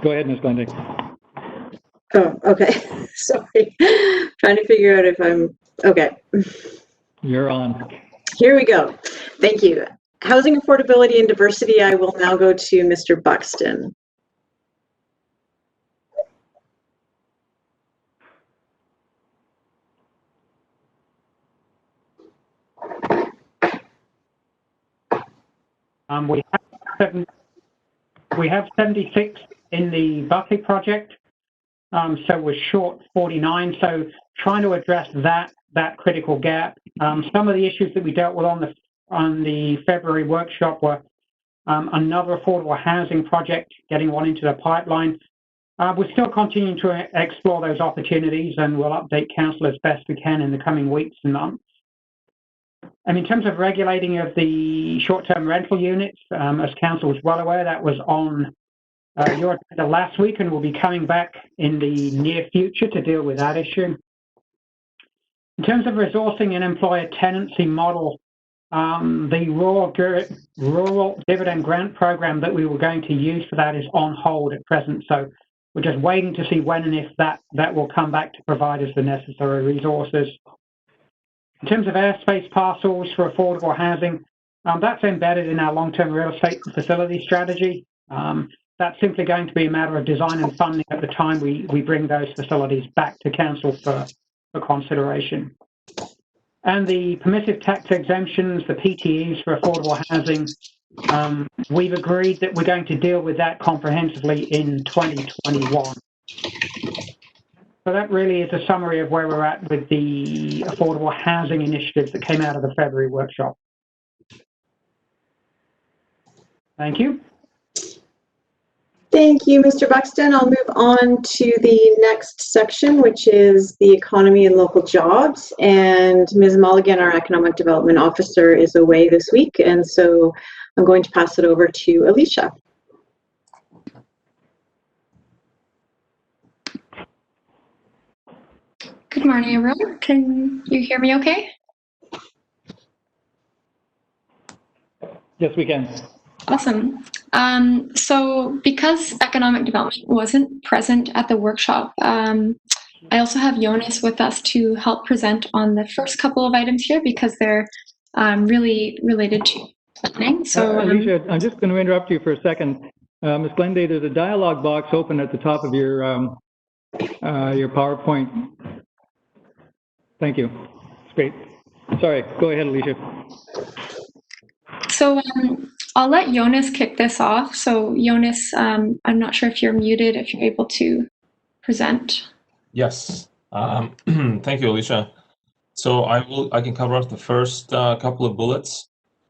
Go ahead, Ms. Glendale. Oh, okay. Sorry. Trying to figure out if I'm, okay. You're on. Here we go. Thank you. Housing affordability and diversity, I will now go to Mr. Buxton. We have 76 in the bucket project, so we're short 49. So trying to address that critical gap. Some of the issues that we dealt with on the February workshop were another affordable housing project, getting one into the pipeline. We're still continuing to explore those opportunities, and we'll update council as best we can in the coming weeks and months. And in terms of regulating of the short-term rental units, as council is well aware, that was on your agenda last week, and will be coming back in the near future to deal with that issue. In terms of resourcing an employer tenancy model, the rural dividend grant program that we were going to use for that is on hold at present. So we're just waiting to see when and if that will come back to provide us the necessary resources. In terms of airspace parcels for affordable housing, that's embedded in our long-term real estate facility strategy. That's simply going to be a matter of design and funding at the time we bring those facilities back to council for consideration. And the permissive tax exemptions, the PTEs for affordable housing, we've agreed that we're going to deal with that comprehensively in 2021. So that really is a summary of where we're at with the affordable housing initiatives that came out of the February workshop. Thank you. Thank you, Mr. Buxton. I'll move on to the next section, which is the economy and local jobs. And Ms. Mulligan, our Economic Development Officer, is away this week. And so I'm going to pass it over to Alicia. Good morning, everyone. Can you hear me okay? Yes, we can. Awesome. So because economic development wasn't present at the workshop, I also have Jonas with us to help present on the first couple of items here because they're really related to planning. So Alicia, I'm just going to interrupt you for a second. Ms. Glendale, there's a dialog box open at the top of your PowerPoint. Thank you. It's great. Sorry, go ahead, Alicia. So I'll let Jonas kick this off. So Jonas, I'm not sure if you're muted, if you're able to present. Yes. Thank you, Alicia. So I can cover up the first couple of bullets.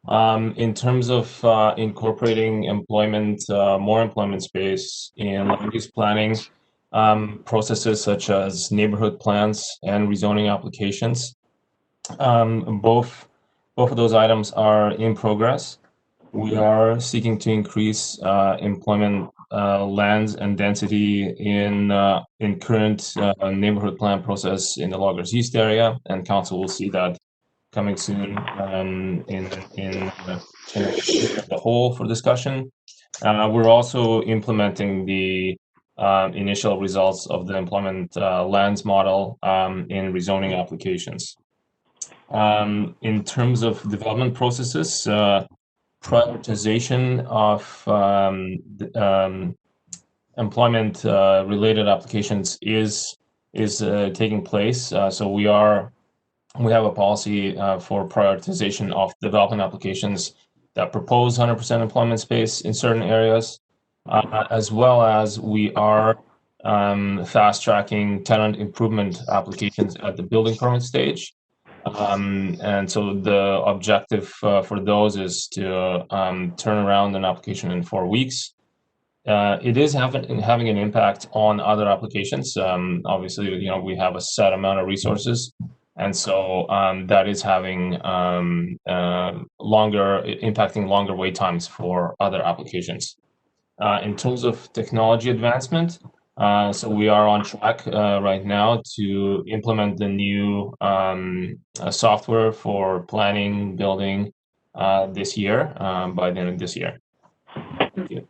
In terms of incorporating employment, more employment space in land use planning, processes such as neighborhood plans and rezoning applications. Both of those items are in progress. We are seeking to increase employment lands and density in current neighborhood plan process in the Loggers East area, and council will see that coming soon in the whole for discussion. We're also implementing the initial results of the employment lands model in rezoning applications. In terms of development processes, prioritization of employment related applications is taking place. So we are we have a policy for prioritization of development applications that propose 100% employment space in certain areas, as well as we are fast tracking tenant improvement applications at the building permit stage. And so the objective for those is to turn around an application in 4 weeks. It is having an impact on other applications. Obviously, we have a set amount of resources, and so that is having impacting longer wait times for other applications. In terms of technology advancement, so we are on track right now to implement the new software for planning, building this year, by the end of this year. Thank you.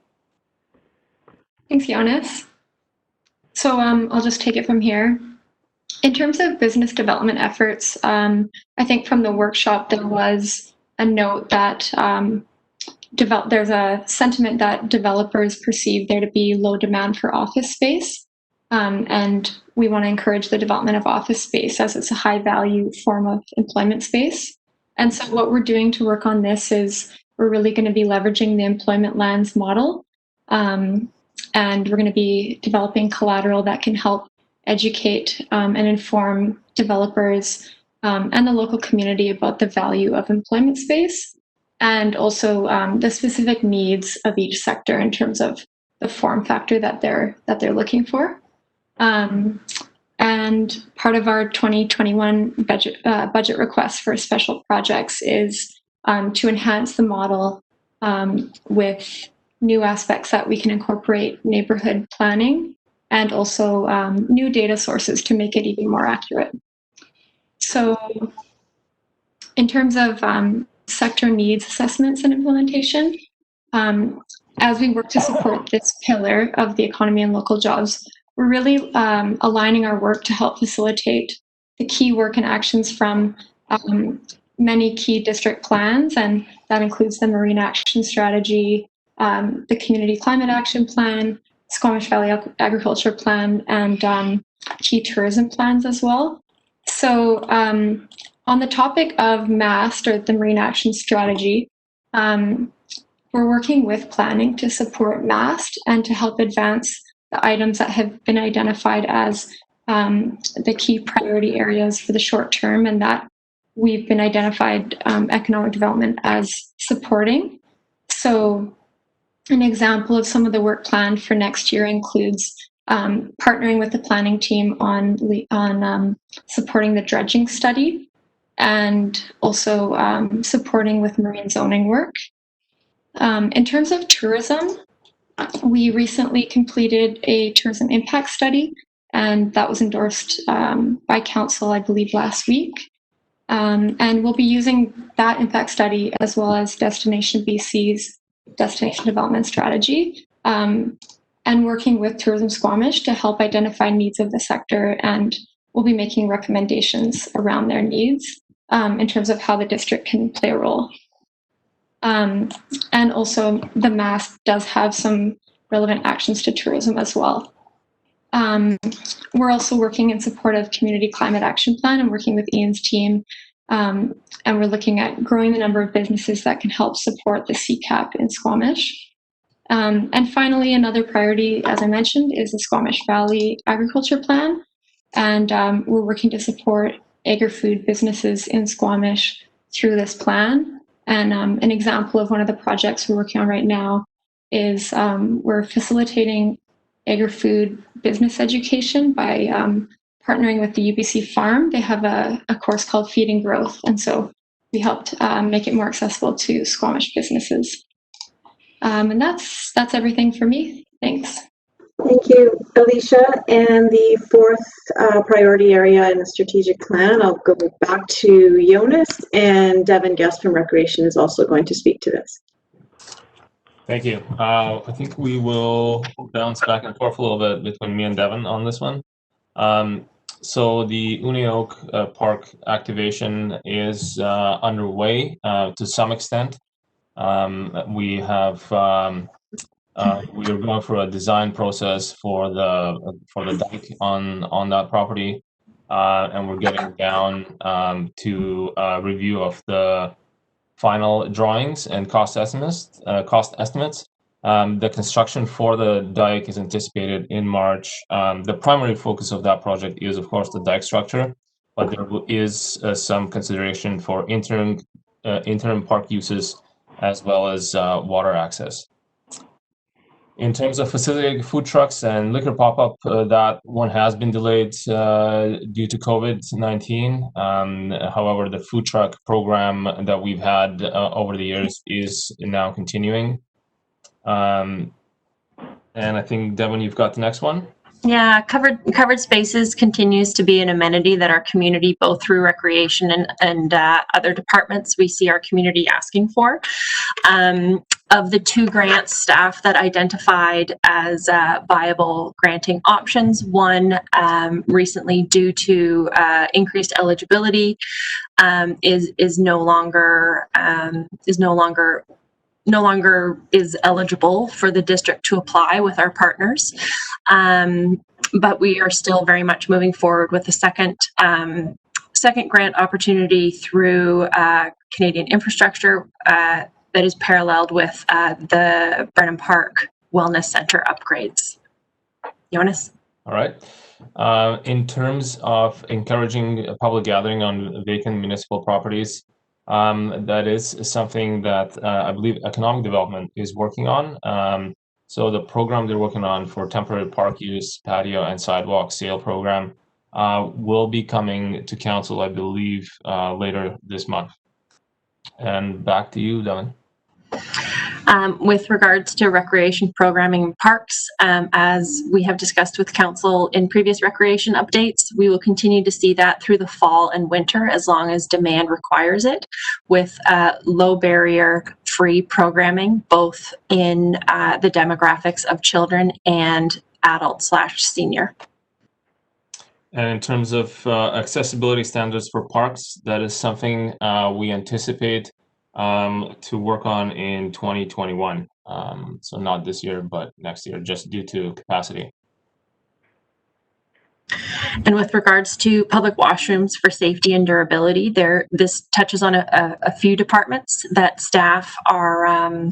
Thanks, Jonas. So I'll just take it from here. In terms of business development efforts, I think from the workshop there was a note that there's a sentiment that developers perceive there to be low demand for office space, and we want to encourage the development of office space as it's a high value form of employment space. And so what we're doing to work on this is we're really going to be leveraging the employment lands model, and we're going to be developing collateral that can help educate and inform developers and the local community about the value of employment space, and also the specific needs of each sector in terms of the form factor that they're looking for. And part of our 2021 budget request for special projects is to enhance the model with new aspects that we can incorporate neighborhood planning and also new data sources to make it even more accurate. So in terms of sector needs assessments and implementation, as we work to support this pillar of the economy and local jobs, we're really aligning our work to help facilitate the key work and actions from many key district plans, and that includes the Marine Action Strategy, the Community Climate Action Plan, Squamish Valley Agriculture Plan, and key tourism plans as well. So on the topic of MAST, or the Marine Action Strategy, we're working with planning to support MAST and to help advance the items that have been identified as the key priority areas for the short term, and that we've been identified economic development as supporting. So an example of some of the work planned for next year includes partnering with the planning team on supporting the dredging study, and also supporting with marine zoning work. In terms of tourism, we recently completed a tourism impact study, and that was endorsed by council, I believe, last week. And we'll be using that impact study as well as Destination BC's Destination Development Strategy, and working with Tourism Squamish to help identify needs of the sector, and we'll be making recommendations around their needs in terms of how the district can play a role. And also the MAST does have some relevant actions to tourism as well. We're also working in support of Community Climate Action Plan and working with Ian's team, and we're looking at growing the number of businesses that can help support the CCAP in Squamish. And finally, another priority, as I mentioned, is the Squamish Valley Agriculture Plan, and we're working to support agri-food businesses in Squamish through this plan. And an example of one of the projects we're working on right now is we're facilitating agri-food business education by partnering with the UBC Farm. They have a course called Feeding Growth, and so we helped make it more accessible to Squamish businesses. And that's everything for me. Thanks. Thank you, Alicia. And the fourth priority area in the strategic plan, I'll go back to Jonas, and Devin Guest from Recreation is also going to speak to this. Thank you. I think we will bounce back and forth a little bit between me and Devin on this one. So the Uni Oak Park activation is underway to some extent. We have we are going through a design process for the dike on that property. and we're getting down to review of the final drawings and cost estimates. The construction for the dike is anticipated in March. The primary focus of that project is, of course, the dike structure, but there is some consideration for interim park uses as well as water access. In terms of facilitating food trucks and liquor pop-up, that one has been delayed due to COVID-19. However, the food truck program that we've had over the years is now continuing. And I think, Devin, you've got the next one. Yeah, covered spaces continues to be an amenity that our community, both through recreation and other departments, we see our community asking for. Of the 2 grants, staff that identified as viable granting options, one recently due to increased eligibility is no longer eligible for the district to apply with our partners. But we are still very much moving forward with the second grant opportunity through Canadian infrastructure that is paralleled with the Brenham Park Wellness Center upgrades. Jonas? All right. In terms of encouraging a public gathering on vacant municipal properties, that is something that I believe economic development is working on. So the program they're working on for temporary park use, patio and sidewalk sale program will be coming to council, I believe, later this month. And back to you, Devin. With regards to recreation programming in parks, as we have discussed with council in previous recreation updates, we will continue to see that through the fall and winter as long as demand requires it, with low barrier free programming, both in the demographics of children and adult/senior. And in terms of accessibility standards for parks, that is something we anticipate to work on in 2021. So not this year, but next year, just due to capacity. And with regards to public washrooms for safety and durability, this touches on a few departments that staff are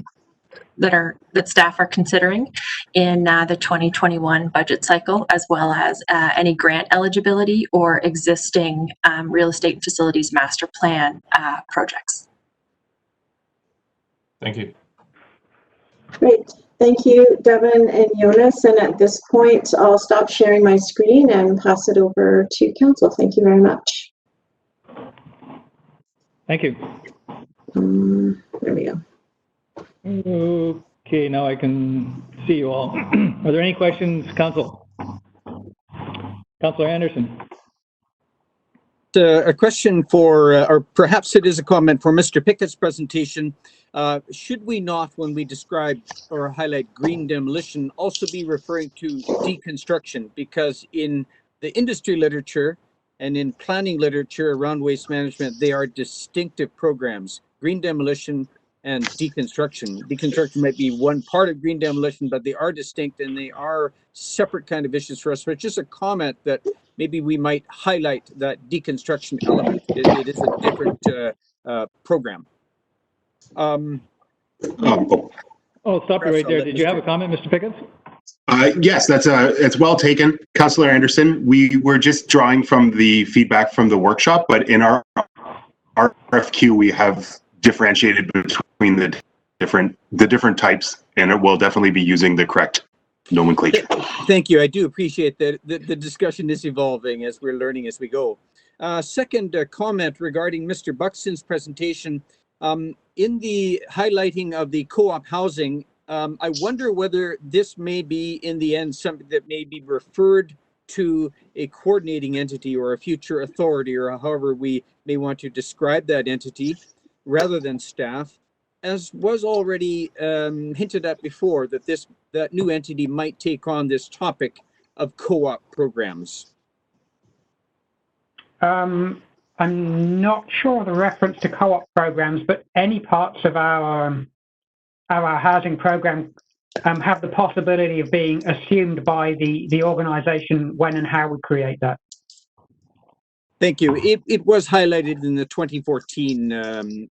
considering in the 2021 budget cycle, as well as any grant eligibility or existing real estate and facilities master plan projects. Thank you. Great. Thank you, Devin and Jonas. And at this point, I'll stop sharing my screen and pass it over to council. Thank you very much. Thank you. There we go. Okay, now I can see you all. Are there any questions, council? Councillor Anderson. A question for, or perhaps it is a comment for Mr. Pickett's presentation. Should we not, when we describe or highlight green demolition, also be referring to deconstruction? Because in the industry literature and in planning literature around waste management, they are distinctive programs. Green demolition and deconstruction. Deconstruction might be one part of green demolition, but they are distinct and they are separate kind of issues for us. So it's just a comment that maybe we might highlight that deconstruction element. It is a different program. Oh, stop you right there. Did you have a comment, Mr. Pickett? Yes, it's well taken, Councillor Anderson. We were just drawing from the feedback from the workshop, but in our RFQ, we have differentiated between the different types, and it will definitely be using the correct nomenclature. Thank you. I do appreciate that the discussion is evolving as we're learning as we go. Second comment regarding Mr. Buxton's presentation. In the highlighting of the co-op housing, I wonder whether this may be in the end something that may be referred to a coordinating entity or a future authority, or however we may want to describe that entity, rather than staff, as was already hinted at before, that new entity might take on this topic of co-op programs. I'm not sure of the reference to co-op programs, but any parts of our housing program have the possibility of being assumed by the organization when and how we create that. Thank you. It was highlighted in the 2014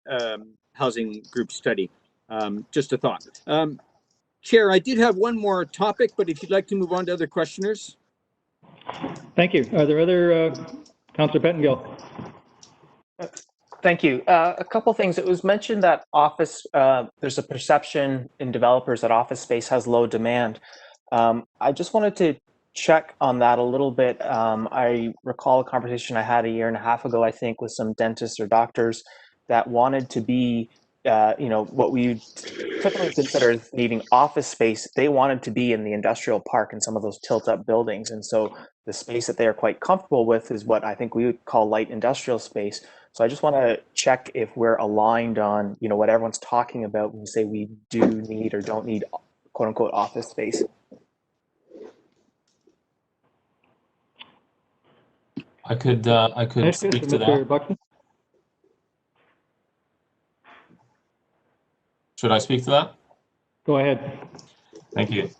housing group study. Just a thought. Chair, I did have one more topic, but if you'd like to move on to other questioners. Thank you. Are there other, Councillor Pettengill? Thank you. A couple things. It was mentioned that there's a perception in developers that office space has low demand. I just wanted to check on that a little bit. I recall a conversation I had a year and a half ago, I think, with some dentists or doctors that wanted to be, what we typically consider as needing office space. They wanted to be in the industrial park in some of those tilt-up buildings. And so the space that they are quite comfortable with is what I think we would call light industrial space. So I just want to check if we're aligned on, what everyone's talking about when we say we do need or don't need quote unquote office space. I could speak to that. Buxton? Should I speak to that? Go ahead. Thank you.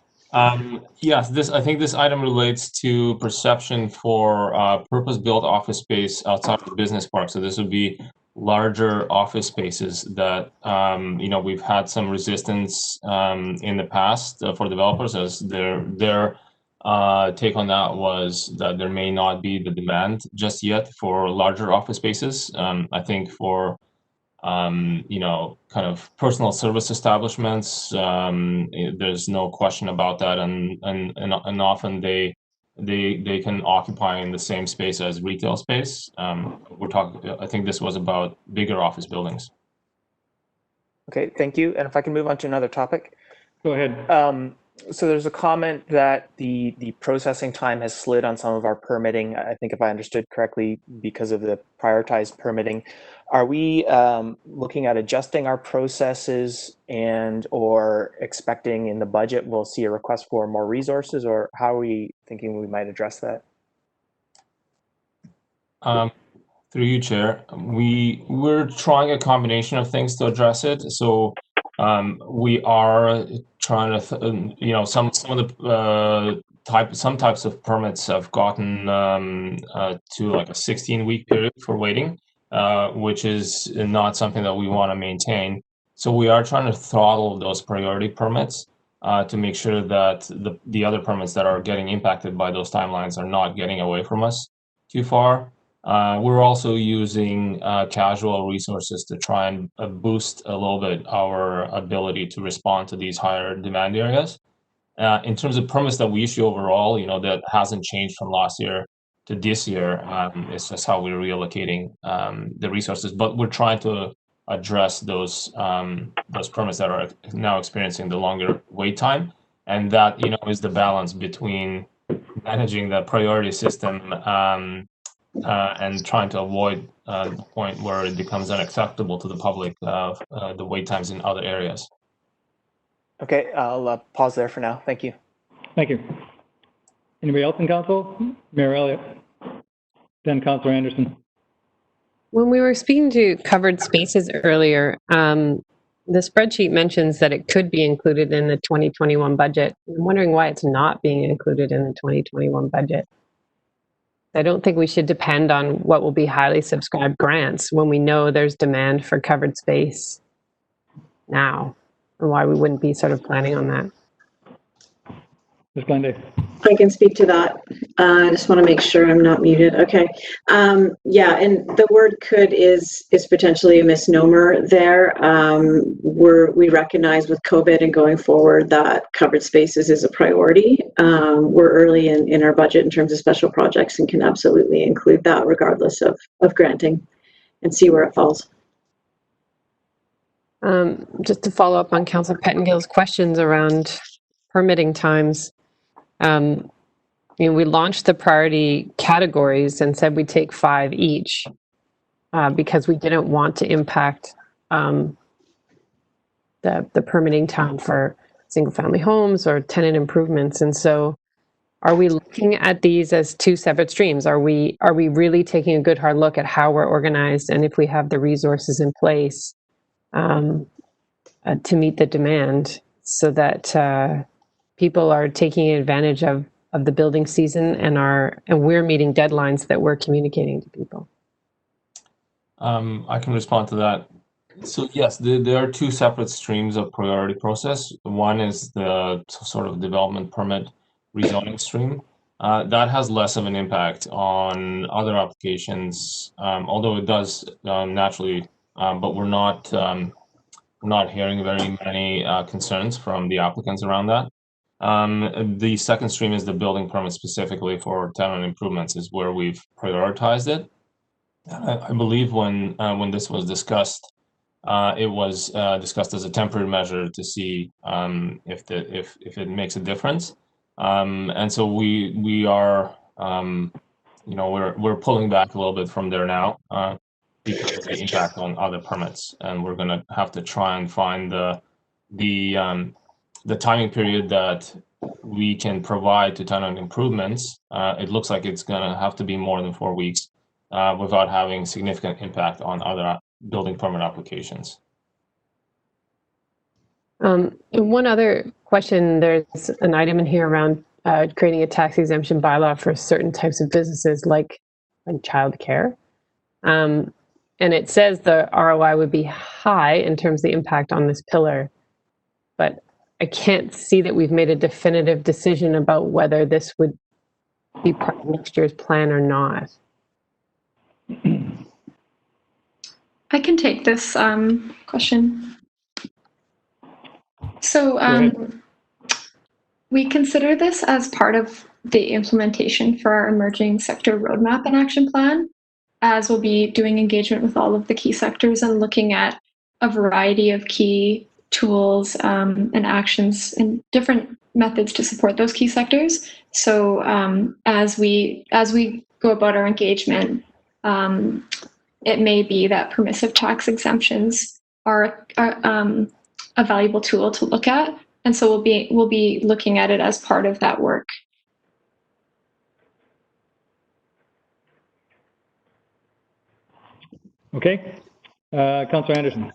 Yes, I think this item relates to perception for purpose-built office space outside of the business park. So this would be larger office spaces that we've had some resistance in the past for developers, as their take on that was that there may not be the demand just yet for larger office spaces. I think for kind of personal service establishments, there's no question about that, and often they can occupy in the same space as retail space. I think this was about bigger office buildings. Okay, thank you. And if I can move on to another topic. Go ahead. So there's a comment that the processing time has slid on some of our permitting, I think if I understood correctly, because of the prioritized permitting. Are we looking at adjusting our processes or expecting in the budget we'll see a request for more resources, or how are we thinking we might address that? Through you, Chair, we're trying a combination of things to address it. So we are trying to, some of the some types of permits have gotten to like a 16-week period for waiting, which is not something that we want to maintain. So we are trying to throttle those priority permits to make sure that the other permits that are getting impacted by those timelines are not getting away from us too far. We're also using casual resources to try and boost a little bit our ability to respond to these higher demand areas. In terms of permits that we issue overall, that hasn't changed from last year to this year. It's just how we're reallocating the resources, but we're trying to address those permits that are now experiencing the longer wait time, and that is the balance between managing the priority system and trying to avoid the point where it becomes unacceptable to the public the wait times in other areas. Okay, I'll pause there for now. Thank you. Thank you. Anybody else in council? Mayor Elliott. Then Councillor Anderson. When we were speaking to covered spaces earlier, the spreadsheet mentions that it could be included in the 2021 budget. I'm wondering why it's not being included in the 2021 budget. I don't think we should depend on what will be highly subscribed grants when we know there's demand for covered space now, and why we wouldn't be sort of planning on that. Ms. Glenda. I can speak to that. I just want to make sure I'm not muted. Okay. Yeah, and the word "could" is potentially a misnomer there. We recognize with COVID and going forward that covered spaces is a priority. We're early in our budget in terms of special projects and can absolutely include that regardless of granting, and see where it falls. Just to follow up on Councillor Pettengill's questions around permitting times. We launched the priority categories and said we'd take 5 each because we didn't want to impact the permitting time for single family homes or tenant improvements. And so are we looking at these as 2 separate streams? Are we really taking a good hard look at how we're organized and if we have the resources in place to meet the demand so that people are taking advantage of the building season, and we're meeting deadlines that we're communicating to people. I can respond to that. So yes, there are two separate streams of priority process. One is the sort of development permit rezoning stream. That has less of an impact on other applications, although it does naturally, but we're not hearing very many concerns from the applicants around that. The second stream is the building permit specifically for tenant improvements, is where we've prioritized it. I believe when this was discussed, it was discussed as a temporary measure to see if it makes a difference, and so we are we're pulling back a little bit from there now because of the impact on other permits, and we're going to have to try and find the timing period that we can provide to tenant improvements. It looks like it's going to have to be more than 4 weeks without having significant impact on other building permit applications. One other question, there's an item in here around creating a tax exemption bylaw for certain types of businesses like childcare. And it says the ROI would be high in terms of the impact on this pillar, but I can't see that we've made a definitive decision about whether this would be part of next year's plan or not. I can take this question. So we consider this as part of the implementation for our emerging sector roadmap and action plan, as we'll be doing engagement with all of the key sectors and looking at a variety of key tools and actions and different methods to support those key sectors. So as we go about our engagement, it may be that permissive tax exemptions are a valuable tool to look at, and so we'll be looking at it as part of that work. Okay, Councillor Anderson.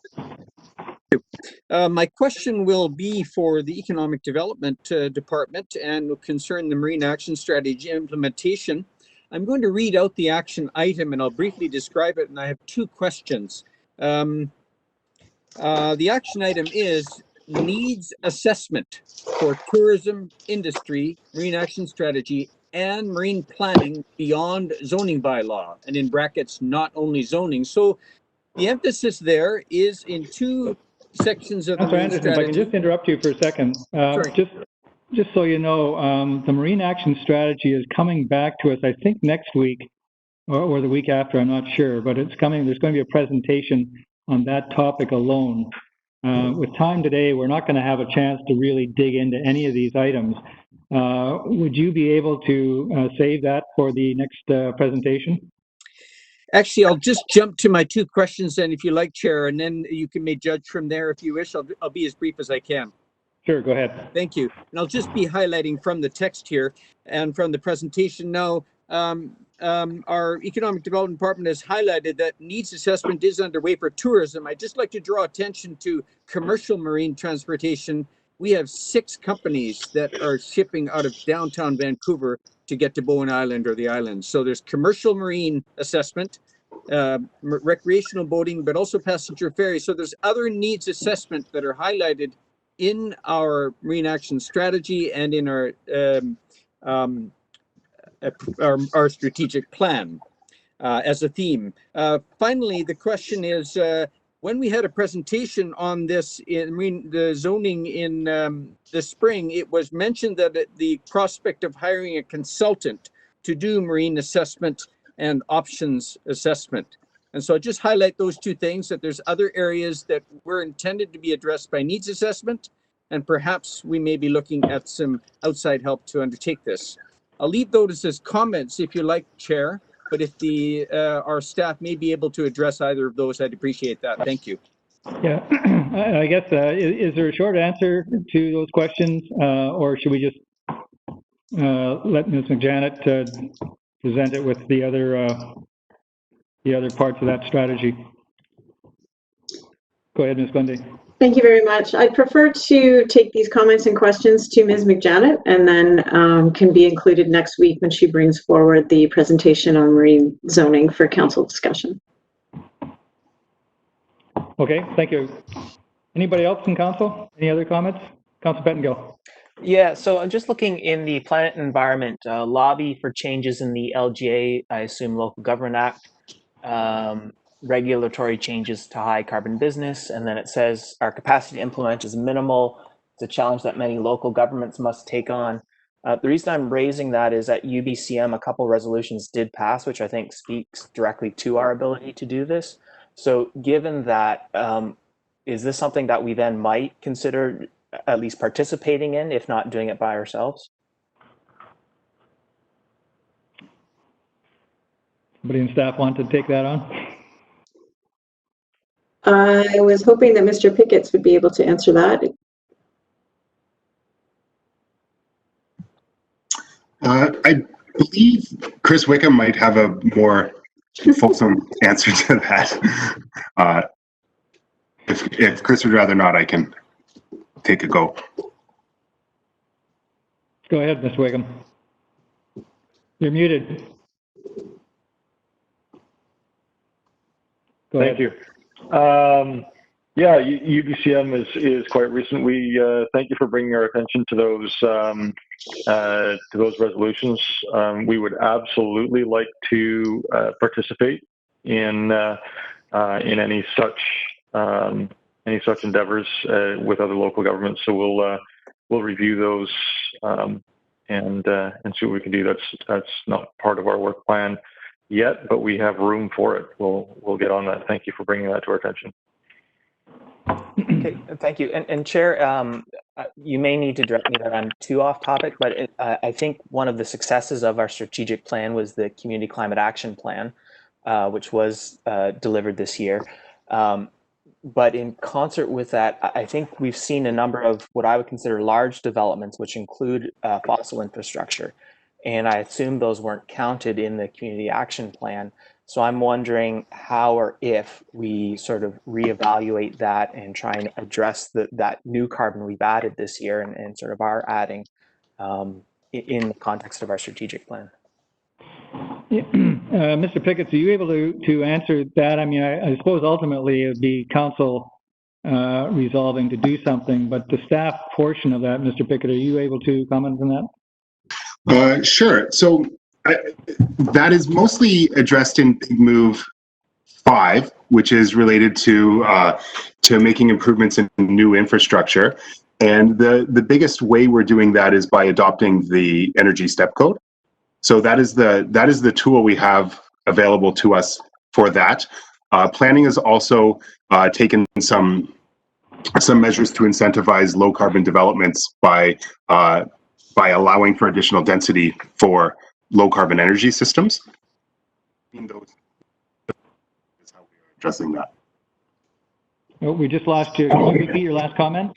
My question will be for the Economic Development Department and will concern the Marine Action Strategy implementation. I'm going to read out the action item and I'll briefly describe it, and I have two questions. The action item is needs assessment for tourism industry, marine action strategy, and marine planning beyond zoning bylaw, and in brackets, not only zoning. So the emphasis there is in two sections of the marine strategy. If I can just interrupt you for a second. Just so you know, the Marine Action Strategy is coming back to us, I think, next week or the week after, I'm not sure, but it's coming. There's going to be a presentation on that topic alone. With time today, we're not going to have a chance to really dig into any of these items. Would you be able to save that for the next presentation? Actually, I'll just jump to my two questions then, if you like, Chair, and then you may judge from there if you wish. I'll be as brief as I can. Sure, go ahead. Thank you. And I'll just be highlighting from the text here and from the presentation now. Our Economic Development Department has highlighted that needs assessment is underway for tourism. I'd just like to draw attention to commercial marine transportation. We have 6 companies that are shipping out of downtown Vancouver to get to Bowen Island or the islands. So there's commercial marine assessment, recreational boating, but also passenger ferry. So there's other needs assessment that are highlighted in our Marine Action Strategy and in our strategic plan as a theme. Finally, the question is, when we had a presentation on this in the zoning in the spring, it was mentioned that the prospect of hiring a consultant to do marine assessment and options assessment. And so I just highlight those two things, that there's other areas that were intended to be addressed by needs assessment, and perhaps we may be looking at some outside help to undertake this. I'll leave those as comments if you like, Chair, but if our staff may be able to address either of those, I'd appreciate that. Thank you. Yeah, I guess, is there a short answer to those questions, or should we just let Ms. McJanet present it with the other parts of that strategy? Go ahead, Ms. Gundy. Thank you very much. I'd prefer to take these comments and questions to Ms. McJanet and then can be included next week when she brings forward the presentation on marine zoning for council discussion. Okay, thank you. Anybody else in council? Any other comments? Councilor Pettengill. Yeah, so I'm just looking in the Planet and Environment lobby for changes in the LGA, I assume Local Government Act, regulatory changes to high carbon business, and then it says our capacity to implement is minimal. It's a challenge that many local governments must take on. The reason I'm raising that is at UBCM, a couple resolutions did pass, which I think speaks directly to our ability to do this. So given that, is this something that we then might consider at least participating in, if not doing it by ourselves? Somebody in staff want to take that on? I was hoping that Mr. Pickett's would be able to answer that. I believe Chris Wickham might have a more fulsome answer to that. If Chris would rather not, I can take a go. Go ahead, Ms. Wickham. You're muted. Go Thank ahead. you. Yeah, UBCM is quite recent. We thank you for bringing our attention to those resolutions. We would absolutely like to participate in any such endeavors with other local governments. So we'll review those and see what we can do. That's not part of our work plan yet, but we have room for it. We'll get on that. Thank you for bringing that to our attention. Okay, thank you. And Chair, you may need to direct me that I'm too off topic, but I think one of the successes of our strategic plan was the Community Climate Action Plan, which was delivered this year. But in concert with that, I think we've seen a number of what I would consider large developments, which include fossil infrastructure. And I assume those weren't counted in the Community Action Plan. So I'm wondering how or if we sort of reevaluate that and try and address that new carbon we've added this year and sort of are adding in the context of our strategic plan. Mr. Pickett, are you able to answer that? I mean, I suppose ultimately it would be council resolving to do something, but the staff portion of that, Mr. Pickett, are you able to comment on that? Sure. So that is mostly addressed in Big Move 5, which is related to making improvements in new infrastructure. And the biggest way we're doing that is by adopting the Energy Step Code. So that is the tool we have available to us for that. Planning has also taken some measures to incentivize low carbon developments by allowing for additional density for low carbon energy systems. Is how we are addressing that. Oh, we just lost you. Can you repeat your last comment?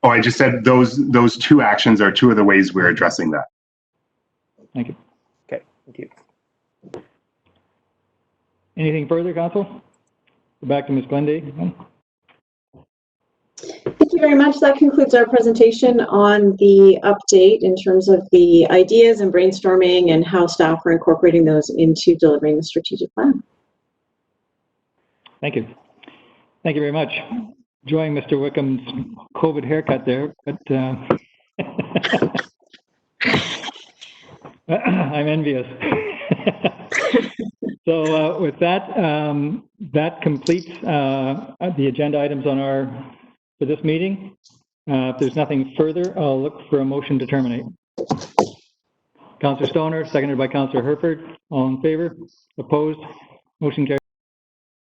Oh, I just said those two actions are two of the ways we're addressing that. Thank you. Okay, thank you. Anything further, Council? Go back to Ms. Glenday. Thank you very much. That concludes our presentation on the update in terms of the ideas and brainstorming and how staff are incorporating those into delivering the strategic plan. Thank you. Thank you very much. Enjoying Mr. Wickham's COVID haircut there, but I'm envious. So with that, that completes the agenda items on for this meeting. If there's nothing further, I'll look for a motion to terminate. Councillor Stoner, seconded by Councillor Herford. All in favor? Opposed? Motion carries.